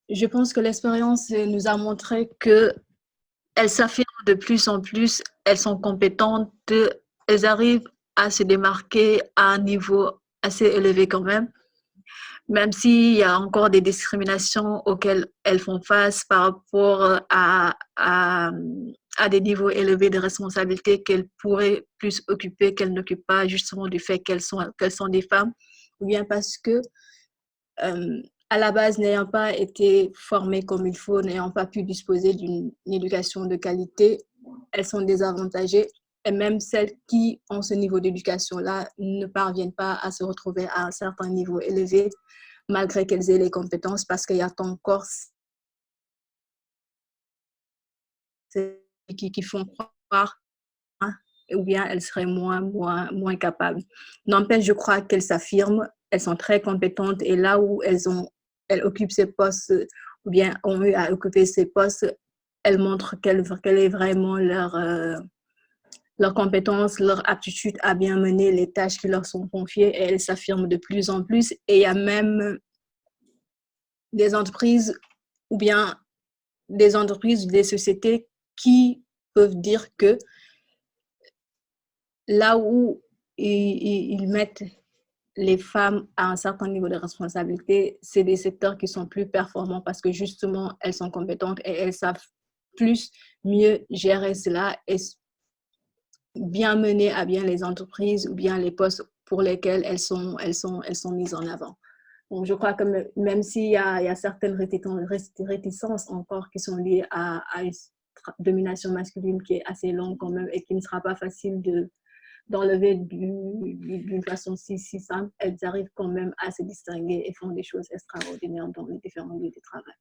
E: Je pense que l'expérience nous a montré qu'elles s'affirment de plus en plus, elles sont compétentes, elles arrivent à se démarquer à un niveau assez élevé quand même s'il y a encore des discriminations auxquelles elles font face par rapport à des niveaux élevés de responsabilité qu'elles pourraient plus occuper, qu'elles n'occupent pas, justement du fait qu'elles sont des femmes, ou bien parce que, à la base, n'ayant pas été formées comme il faut, n'ayant pas pu disposer d'une éducation de qualité, elles sont désavantagées. Et même celles qui ont ce niveau d'éducation-là ne parviennent pas à se retrouver à un certain niveau élevé, malgré qu'elles aient les compétences, parce qu'il y a encore qui font croire, hein, ou bien elles seraient moins capables. N'empêche, je crois qu'elles s'affirment, elles sont très compétentes, et là où elles occupent ces postes ou bien ont eu à occuper ces postes, elles montrent quelle est vraiment leur compétence, leur aptitude à bien mener les tâches qui leur sont confiées, et elles s'affirment de plus en plus. Et il y a même des entreprises ou bien des entreprises, des sociétés qui peuvent dire que là où ils mettent les femmes à un certain niveau de responsabilité, c'est des secteurs qui sont plus performants parce que justement, elles sont compétentes et elles savent mieux gérer cela et bien mener à bien les entreprises ou bien les postes pour lesquels elles sont mises en avant. Donc, je crois que même s'il y a certaines réticences encore qui sont liées à une domination masculine qui est assez longue quand même et qui ne sera pas facile d'enlever d'une façon si simple, elles arrivent quand même à se distinguer et font des choses extraordinaires dans les différents lieux de travail.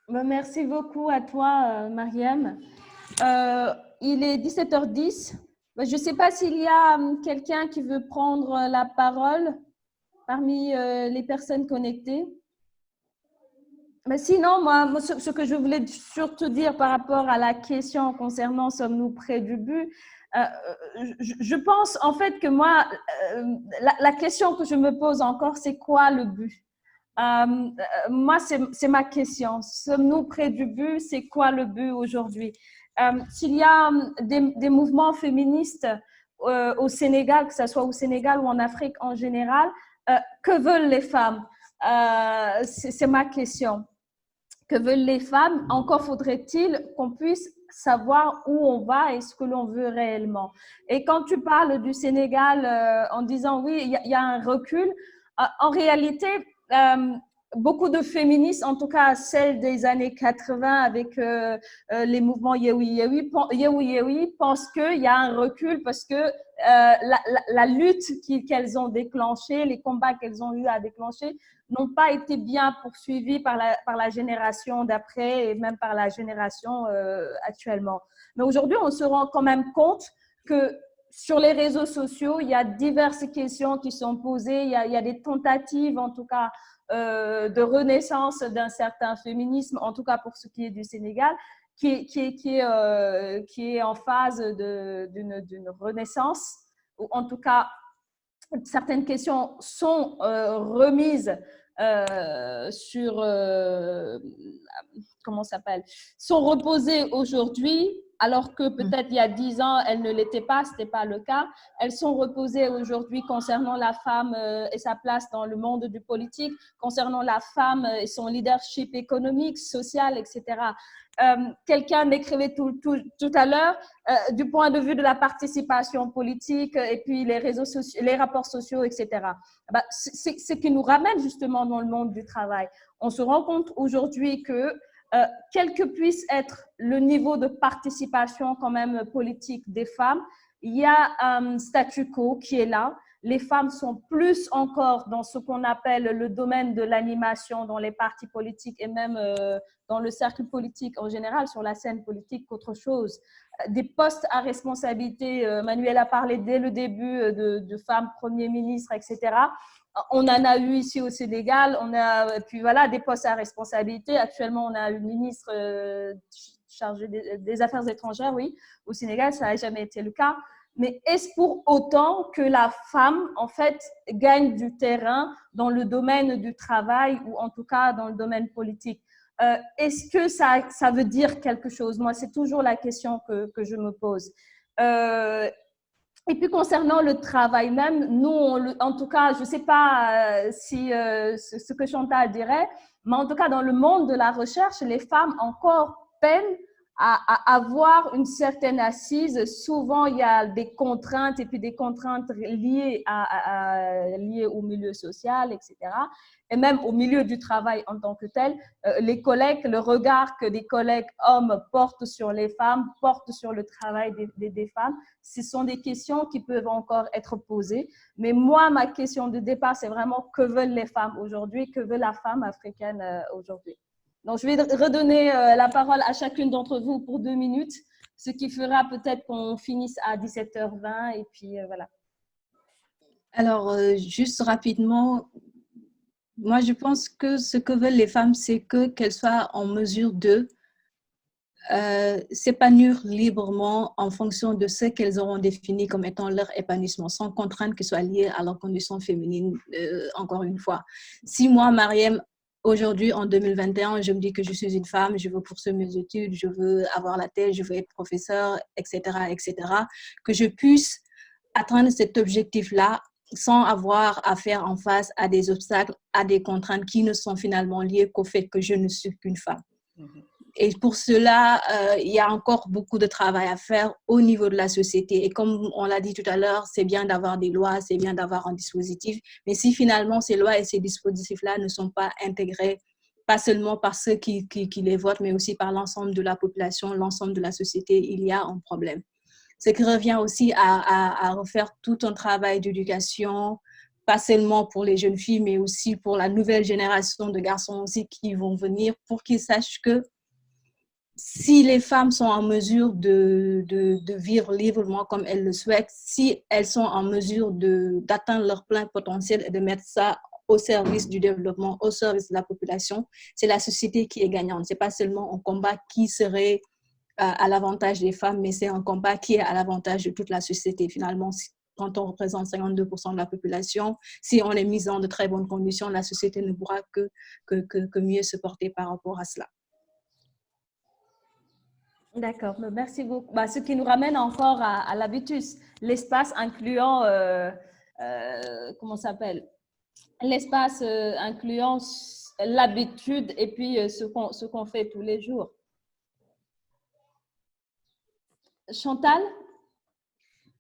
B: Merci beaucoup à toi, Mariam. Il est 17h10. Je ne sais pas s'il y a quelqu'un qui veut prendre la parole parmi les personnes connectées. Mais sinon, moi, ce que je voulais surtout dire par rapport à la question concernant sommes-nous près du but, je pense en fait que moi, la question que je me pose encore, c'est quoi le but? Moi, c'est ma question. Sommes-nous près du but? C'est quoi le but aujourd'hui? S'il y a des mouvements féministes au Sénégal, que ce soit au Sénégal ou en Afrique en général, que veulent les femmes? C'est ma question. Que veulent les femmes? Encore faudrait-il qu'on puisse savoir où on va et ce que l'on veut réellement. Et quand tu parles du Sénégal en disant oui, il y a un recul, en réalité, beaucoup de féministes, en tout cas celles des années 80 avec les mouvements Yewi, pensent qu'il y a un recul parce que la lutte qu'elles ont déclenchée, les combats qu'elles ont eu à déclencher n'ont pas été bien poursuivis par la génération d'après et même par la génération actuellement. Mais aujourd'hui, on se rend quand même compte que sur les réseaux sociaux, il y a diverses questions qui sont posées, il y a des tentatives en tout cas de renaissance d'un certain féminisme, en tout cas pour ce qui est du Sénégal, qui est en phase d'une renaissance, ou en tout cas certaines questions sont remises sont reposées aujourd'hui, alors que peut-être il y a 10 ans, elles ne l'étaient pas, ce n'était pas le cas. Elles sont reposées aujourd'hui concernant la femme et sa place dans le monde du politique, concernant la femme et son leadership économique, social, etc. Quelqu'un m'écrivait tout à l'heure, du point de vue de la participation politique et puis les réseaux sociaux, les rapports sociaux, etc. C'est ce qui nous ramène justement dans le monde du travail. On se rend compte aujourd'hui que quel que puisse être le niveau de participation quand même politique des femmes, il y a un statu quo qui est là. Les femmes sont plus encore dans ce qu'on appelle le domaine de l'animation dans les partis politiques et même dans le cercle politique en général, sur la scène politique qu'autre chose. Des postes à responsabilité, Manuel a parlé dès le début de femmes premiers ministres, etc. On en a eu ici au Sénégal, puis voilà, des postes à responsabilité. Actuellement, on a une ministre chargée des Affaires étrangères, oui. Au Sénégal, ça n'a jamais été le cas. Mais est-ce pour autant que la femme, en fait, gagne du terrain dans le domaine du travail ou en tout cas dans le domaine politique? Est-ce que ça veut dire quelque chose? Moi, c'est toujours la question que je me pose. Et puis, concernant le travail même, nous, en tout cas, je ne sais pas si ce que Chantal dirait, mais en tout cas, dans le monde de la recherche, les femmes encore peinent à avoir une certaine assise. Souvent, il y a des contraintes et puis des contraintes liées au milieu social, etc. Et même au milieu du travail en tant que tel. Les collègues, le regard que des collègues hommes portent sur les femmes, portent sur le travail des femmes, ce sont des questions qui peuvent encore être posées. Mais moi, ma question de départ, c'est vraiment que veulent les femmes aujourd'hui, que veut la femme africaine aujourd'hui. Donc, je vais redonner la parole à chacune d'entre vous pour 2 minutes, ce qui fera peut-être qu'on finisse à 17h20 et puis voilà.
E: Alors, juste rapidement, Moi, je pense que ce que veulent les femmes, c'est qu'elles soient en mesure de s'épanouir librement en fonction de ce qu'elles auront défini comme étant leur épanouissement, sans contrainte qui soit liée à leur condition féminine, encore une fois. Si moi, Mariam, aujourd'hui, en 2021, je me dis que je suis une femme, je veux poursuivre mes études, je veux avoir la tête, je veux être professeur, etc., que je puisse atteindre cet objectif-là sans avoir à faire en face à des obstacles, à des contraintes qui ne sont finalement liées qu'au fait que je ne suis qu'une femme. Et pour cela, il y a encore beaucoup de travail à faire au niveau de la société. Et comme on l'a dit tout à l'heure, c'est bien d'avoir des lois, c'est bien d'avoir un dispositif. Mais si finalement ces lois et ces dispositifs-là ne sont pas intégrés, pas seulement par ceux qui les votent, mais aussi par l'ensemble de la population, l'ensemble de la société, il y a un problème. Ce qui revient aussi à refaire tout un travail d'éducation, pas seulement pour les jeunes filles, mais aussi pour la nouvelle génération de garçons aussi qui vont venir, pour qu'ils sachent que si les femmes sont en mesure de vivre librement comme elles le souhaitent, si elles sont en mesure d'atteindre leur plein potentiel et de mettre ça au service du développement, au service de la population, c'est la société qui est gagnante. Ce n'est pas seulement un combat qui serait à l'avantage des femmes, mais c'est un combat qui est à l'avantage de toute la société. Finalement, quand on représente 52% de la population, si on est mis dans de très bonnes conditions, la société ne pourra que mieux se porter par rapport à cela.
B: D'accord, merci beaucoup. Ce qui nous ramène encore à l'habitus, l'espace incluant, comment ça s'appelle? L'espace incluant l'habitude et puis ce qu'on fait tous les jours. Chantal?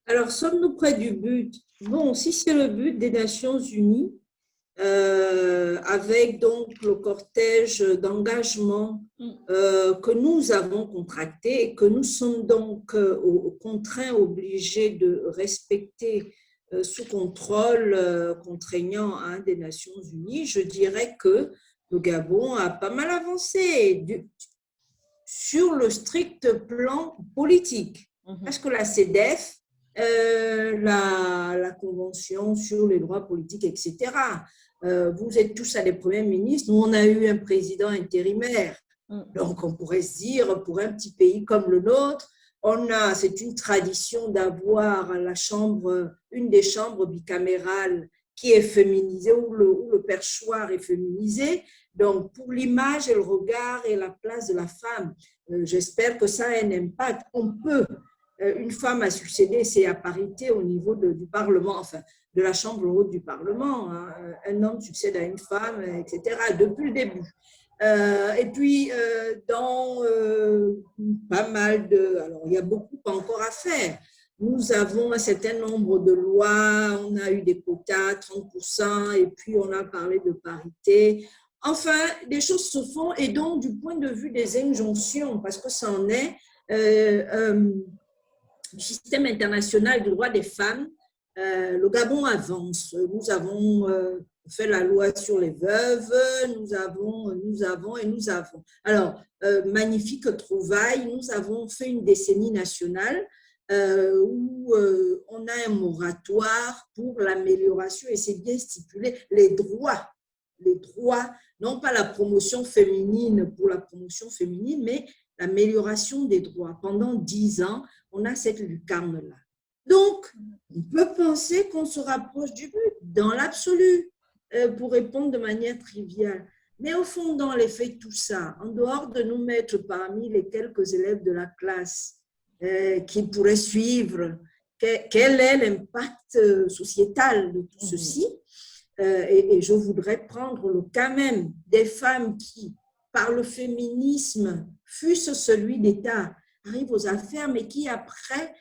C: Alors, sommes-nous près du but? Bon, si c'est le but des Nations Unies, avec donc le cortège d'engagement que nous avons contracté et que nous sommes donc contraints, obligés de respecter sous contrôle contraignant des Nations Unies, je dirais que le Gabon a pas mal avancé sur le strict plan politique. Parce que la CEDEF, la Convention sur les droits politiques, etc. Vous êtes tous à des premiers ministres. Nous, on a eu un président intérimaire. Donc, on pourrait se dire, pour un petit pays comme le nôtre, c'est une tradition d'avoir la chambre, une des chambres bicamérales qui est féminisée, où le perchoir est féminisé. Donc, pour l'image et le regard et la place de la femme, j'espère que ça a un impact. On peut. Une femme a succédé, c'est à parité au niveau du Parlement, enfin, de la Chambre haute du Parlement. Hein. Un homme succède à une femme, etc., depuis le début. Et puis, dans pas mal alors, il y a beaucoup encore à faire. Nous avons un certain nombre de lois, on a eu des quotas, 30%, et puis on a parlé de parité. Enfin, des choses se font, et donc, du point de vue des injonctions, parce que ça en est, du système international du droit des femmes, le Gabon avance. Nous avons fait la loi sur les veuves, nous avons. Alors, magnifique trouvaille, nous avons fait une décennie nationale où on a un moratoire pour l'amélioration, et c'est bien stipulé, les droits, non pas la promotion féminine pour la promotion féminine, mais l'amélioration des droits. Pendant 10 ans, on a cette lucarne-là. Donc, on peut penser qu'on se rapproche du but, dans l'absolu, pour répondre de manière triviale. Mais au fond, dans les faits, tout ça, en dehors de nous mettre parmi les quelques élèves de la classe qui pourraient suivre, quel est l'impact sociétal de tout ceci, et je voudrais prendre le cas même des femmes qui, par le féminisme, fût-ce celui d'État, arrivent aux affaires, mais qui après,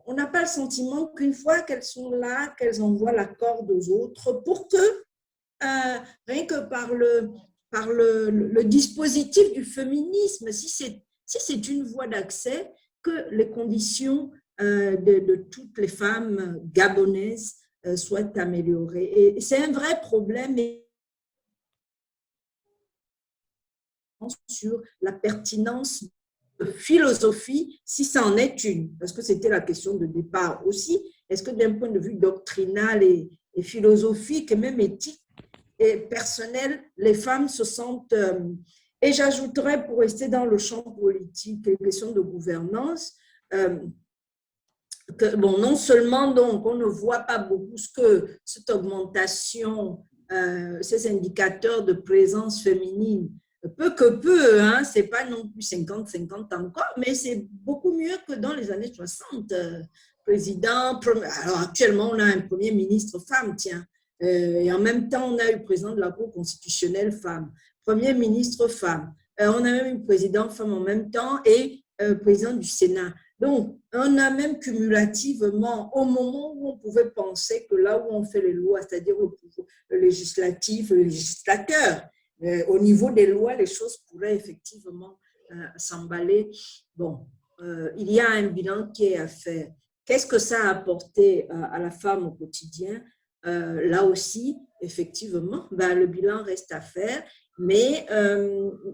C: on n'a pas le sentiment qu'une fois qu'elles sont là, qu'elles envoient la corde aux autres pour que, rien que par le dispositif du féminisme, si c'est une voie d'accès, que les conditions de toutes les femmes gabonaises soient améliorées. Et c'est un vrai problème sur la pertinence de philosophie, si ça en est une, parce que c'était la question de départ aussi. Est-ce que d'un point de vue doctrinal et philosophique et même éthique, et personnel, les femmes se sentent... et j'ajouterais, pour rester dans le champ politique, les questions de gouvernance, que, bon, non seulement donc on ne voit pas beaucoup ce que cette augmentation, ces indicateurs de présence féminine, peu que peu, hein, c'est pas non plus 50-50 encore, mais c'est beaucoup mieux que dans les années 60. Président, alors actuellement on a un premier ministre femme, tiens, et en même temps on a eu président de la Cour constitutionnelle femme, premier ministre femme, on a même eu président femme en même temps et président du Sénat. Donc, on a même cumulativement, au moment où on pouvait penser que là où on fait les lois, c'est-à-dire le législatif, le législateur, au niveau des lois, les choses pourraient effectivement s'emballer. Bon, il y a un bilan qui est à faire. Qu'est-ce que ça a apporté à la femme au quotidien? Là aussi, effectivement, le bilan reste à faire, mais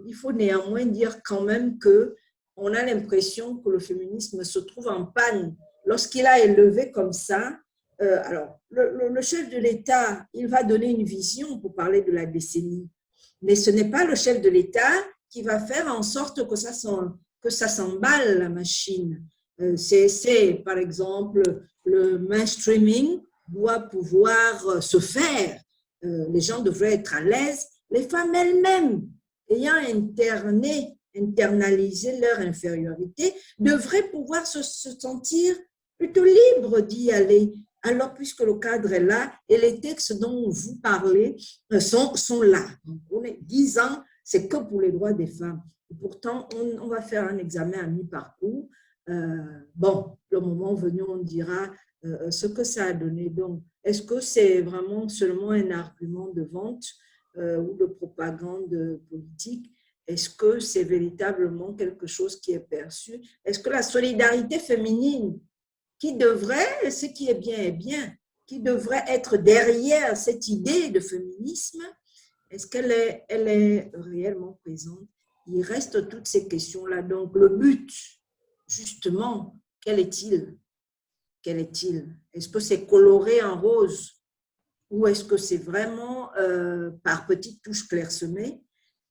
C: il faut néanmoins dire quand même que on a l'impression que le féminisme se trouve en panne lorsqu'il a élevé comme ça. Alors, le chef de l'État, il va donner une vision pour parler de la décennie, mais ce n'est pas le chef de l'État qui va faire en sorte que ça s'emballe, la machine. C'est, par exemple, le mainstreaming doit pouvoir se faire. Les gens devraient être à l'aise. Les femmes elles-mêmes, ayant internaliser leur infériorité, devraient pouvoir se sentir plutôt libres d'y aller. Alors, puisque le cadre est là et les textes dont vous parlez sont là. Donc, on est 10 ans, c'est que pour les droits des femmes. Et pourtant, on va faire un examen à mi-parcours. Bon, le moment venu, on dira ce que ça a donné. Donc, est-ce que c'est vraiment seulement un argument de vente ou de propagande politique? Est-ce que c'est véritablement quelque chose qui est perçu? Est-ce que la solidarité féminine, qui devrait, ce qui est bien, qui devrait être derrière cette idée de féminisme, est-ce qu'elle est réellement présente? Il reste toutes ces questions-là. Donc, le but, justement, quel est-il? Quel est-il? Est-ce que c'est coloré en rose ou est-ce que c'est vraiment par petites touches clairsemées?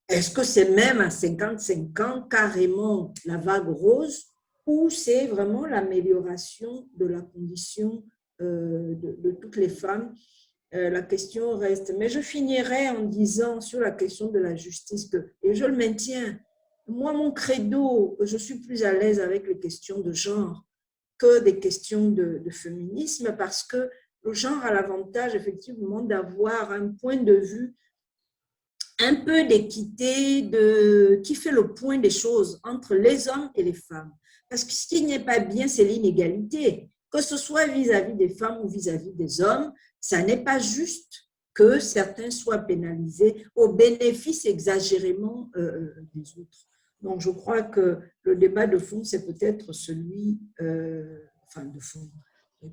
C: Est-ce que c'est même à 50-50 carrément la vague rose ou c'est vraiment l'amélioration de la condition de toutes les femmes? La question reste. Mais je finirai en disant sur la question de la justice, et je le maintiens, moi, mon credo, je suis plus à l'aise avec les questions de genre que des questions de féminisme parce que le genre a l'avantage effectivement d'avoir un point de vue un peu d'équité, qui fait le point des choses entre les hommes et les femmes. Parce que ce qui n'est pas bien, c'est l'inégalité. Que ce soit vis-à-vis des femmes ou vis-à-vis des hommes, ça n'est pas juste que certains soient pénalisés au bénéfice exagérément des autres. Donc, je crois que le débat de fond, c'est peut-être celui, de fond,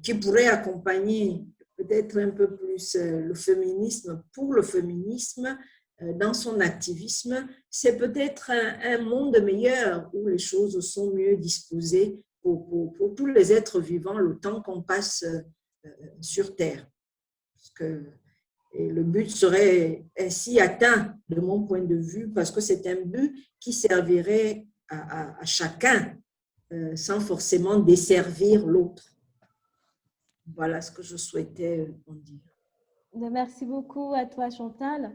C: qui pourrait accompagner peut-être un peu plus le féminisme pour le féminisme, dans son activisme, c'est peut-être un monde meilleur où les choses sont mieux disposées pour tous les êtres vivants le temps qu'on passe sur Terre. Et le but serait ainsi atteint de mon point de vue parce que c'est un but qui servirait à chacun sans forcément desservir l'autre. Voilà ce que je souhaitais en dire.
B: Merci beaucoup à toi, Chantal.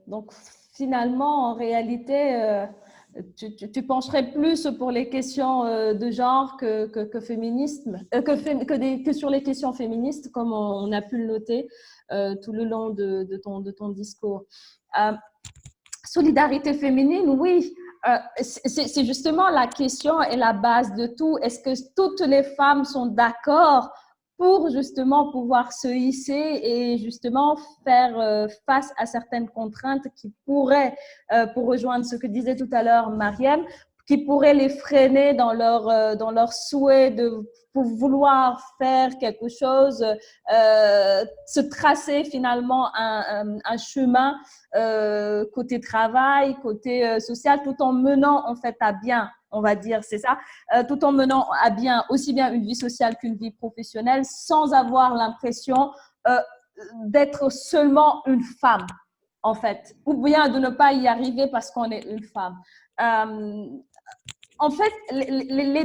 B: Donc, finalement, en réalité, tu pencherais plus pour les questions de genre que féminisme, que sur les questions féministes, comme on a pu le noter tout le long de ton discours. Solidarité féminine, oui. C'est justement la question et la base de tout. Est-ce que toutes les femmes sont d'accord pour justement pouvoir se hisser et justement faire face à certaines contraintes qui pourraient, pour rejoindre ce que disait tout à l'heure Mariam, qui pourraient les freiner dans leur souhait pour vouloir faire quelque chose, se tracer finalement un chemin côté travail, côté social, tout en menant en fait à bien, on va dire, c'est ça, tout en menant à bien aussi bien une vie sociale qu'une vie professionnelle, sans avoir l'impression d'être seulement une femme, en fait, ou bien de ne pas y arriver parce qu'on est une femme. En fait, les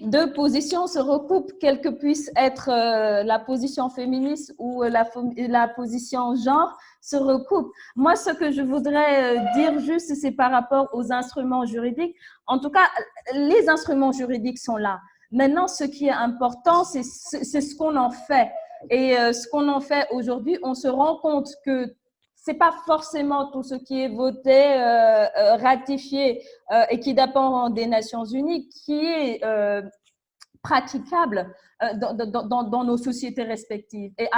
B: deux positions se recoupent, quelle que puisse être la position féministe ou la position genre, se recoupent. Moi, ce que je voudrais dire juste, c'est par rapport aux instruments juridiques. En tout cas, les instruments juridiques sont là. Maintenant, ce qui est important, c'est ce qu'on en fait. Et ce qu'on en fait aujourd'hui, on se rend compte que c'est pas forcément tout ce qui est voté, ratifié et qui dépend des Nations Unies qui est praticable dans nos sociétés respectives. Et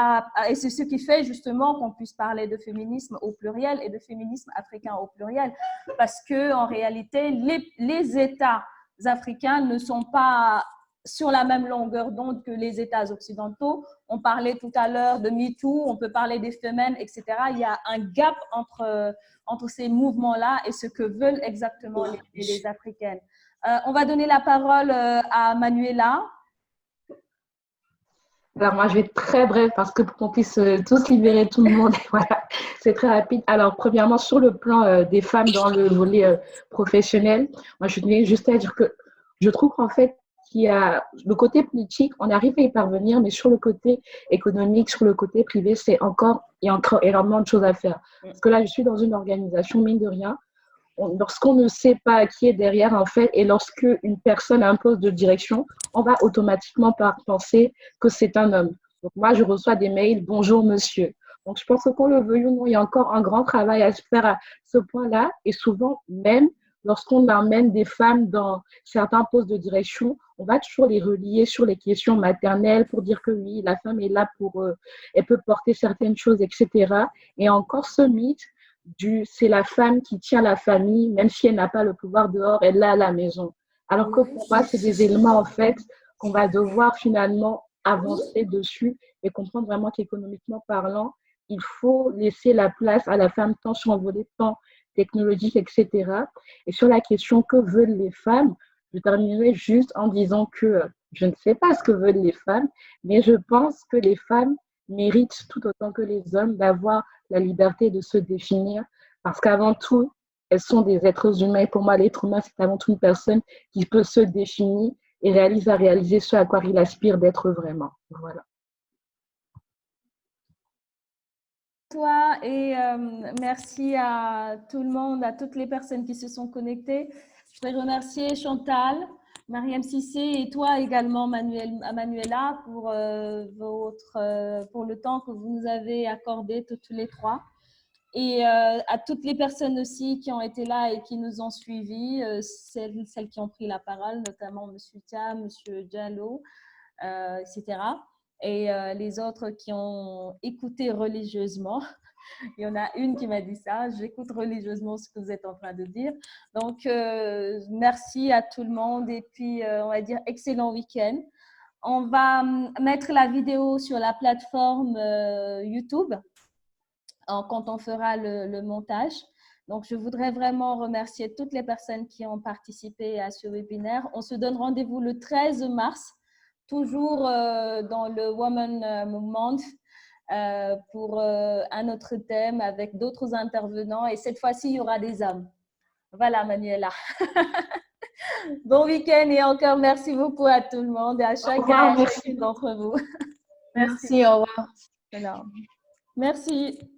B: c'est ce qui fait justement qu'on puisse parler de féminisme au pluriel et de féminisme africain au pluriel, parce que en réalité, les États africains ne sont pas sur la même longueur d'onde que les États occidentaux. On parlait tout à l'heure de MeToo, on peut parler des femmes, etc. Il y a un gap entre ces mouvements-là et ce que veulent exactement les Africaines. On va donner la parole à Manuela.
A: Alors, moi, je vais être très brève parce que pour qu'on puisse tous libérer tout le monde, voilà, c'est très rapide. Alors, premièrement, sur le plan des femmes dans le volet professionnel, moi, je tenais juste à dire que je trouve qu'en fait, qu'il y a le côté politique, on arrive à y parvenir, mais sur le côté économique, sur le côté privé, il y a encore énormément de choses à faire. Parce que là, je suis dans une organisation, mine de rien, lorsqu'on ne sait pas qui est derrière, en fait, et lorsque une personne a un poste de direction, on va automatiquement penser que c'est un homme. Donc, moi, je reçois des mails, bonjour monsieur. Donc, je pense que qu'on le veuille ou non, il y a encore un grand travail à se faire à ce point-là. Et souvent, même lorsqu'on emmène des femmes dans certains postes de direction, on va toujours les relier sur les questions maternelles pour dire que oui, la femme est là elle peut porter certaines choses, etc. Et encore ce mythe, c'est la femme qui tient la famille, même si elle n'a pas le pouvoir dehors, elle l'a à la maison. Alors que pour moi, c'est des éléments, en fait, qu'on va devoir finalement avancer dessus et comprendre vraiment qu'économiquement parlant, il faut laisser la place à la femme tant sur un volet tant technologique, etc. Et sur la question que veulent les femmes, je terminerai juste en disant que je ne sais pas ce que veulent les femmes, mais je pense que les femmes méritent tout autant que les hommes d'avoir la liberté de se définir, parce qu'avant tout, elles sont des êtres humains. Et pour moi, l'être humain, c'est avant tout une personne qui peut se définir et réaliser ce à quoi il aspire d'être vraiment. Voilà.
B: Toi et merci à tout le monde, à toutes les personnes qui se sont connectées. Je voudrais remercier Chantal, Mariam Cissé et toi également, Manuela, pour le temps que vous nous avez accordé toutes les trois. Et à toutes les personnes aussi qui ont été là et qui nous ont suivis, celles qui ont pris la parole, notamment M. Tia, M. Diallo, etc. Et les autres qui ont écouté religieusement. Il y en a une qui m'a dit ça, j'écoute religieusement ce que vous êtes en train de dire. Donc, merci à tout le monde et puis, on va dire, excellent week-end. On va mettre la vidéo sur la plateforme YouTube quand on fera le montage. Donc, je voudrais vraiment remercier toutes les personnes qui ont participé à ce webinaire. On se donne rendez-vous le 13 mars, toujours dans le Women Month, pour un autre thème avec d'autres intervenants. Et cette fois-ci, il y aura des hommes. Voilà, Manuela. Bon week-end et encore merci beaucoup à tout le monde et à chacun d'entre vous.
E: Merci, au revoir.
B: Alors, merci.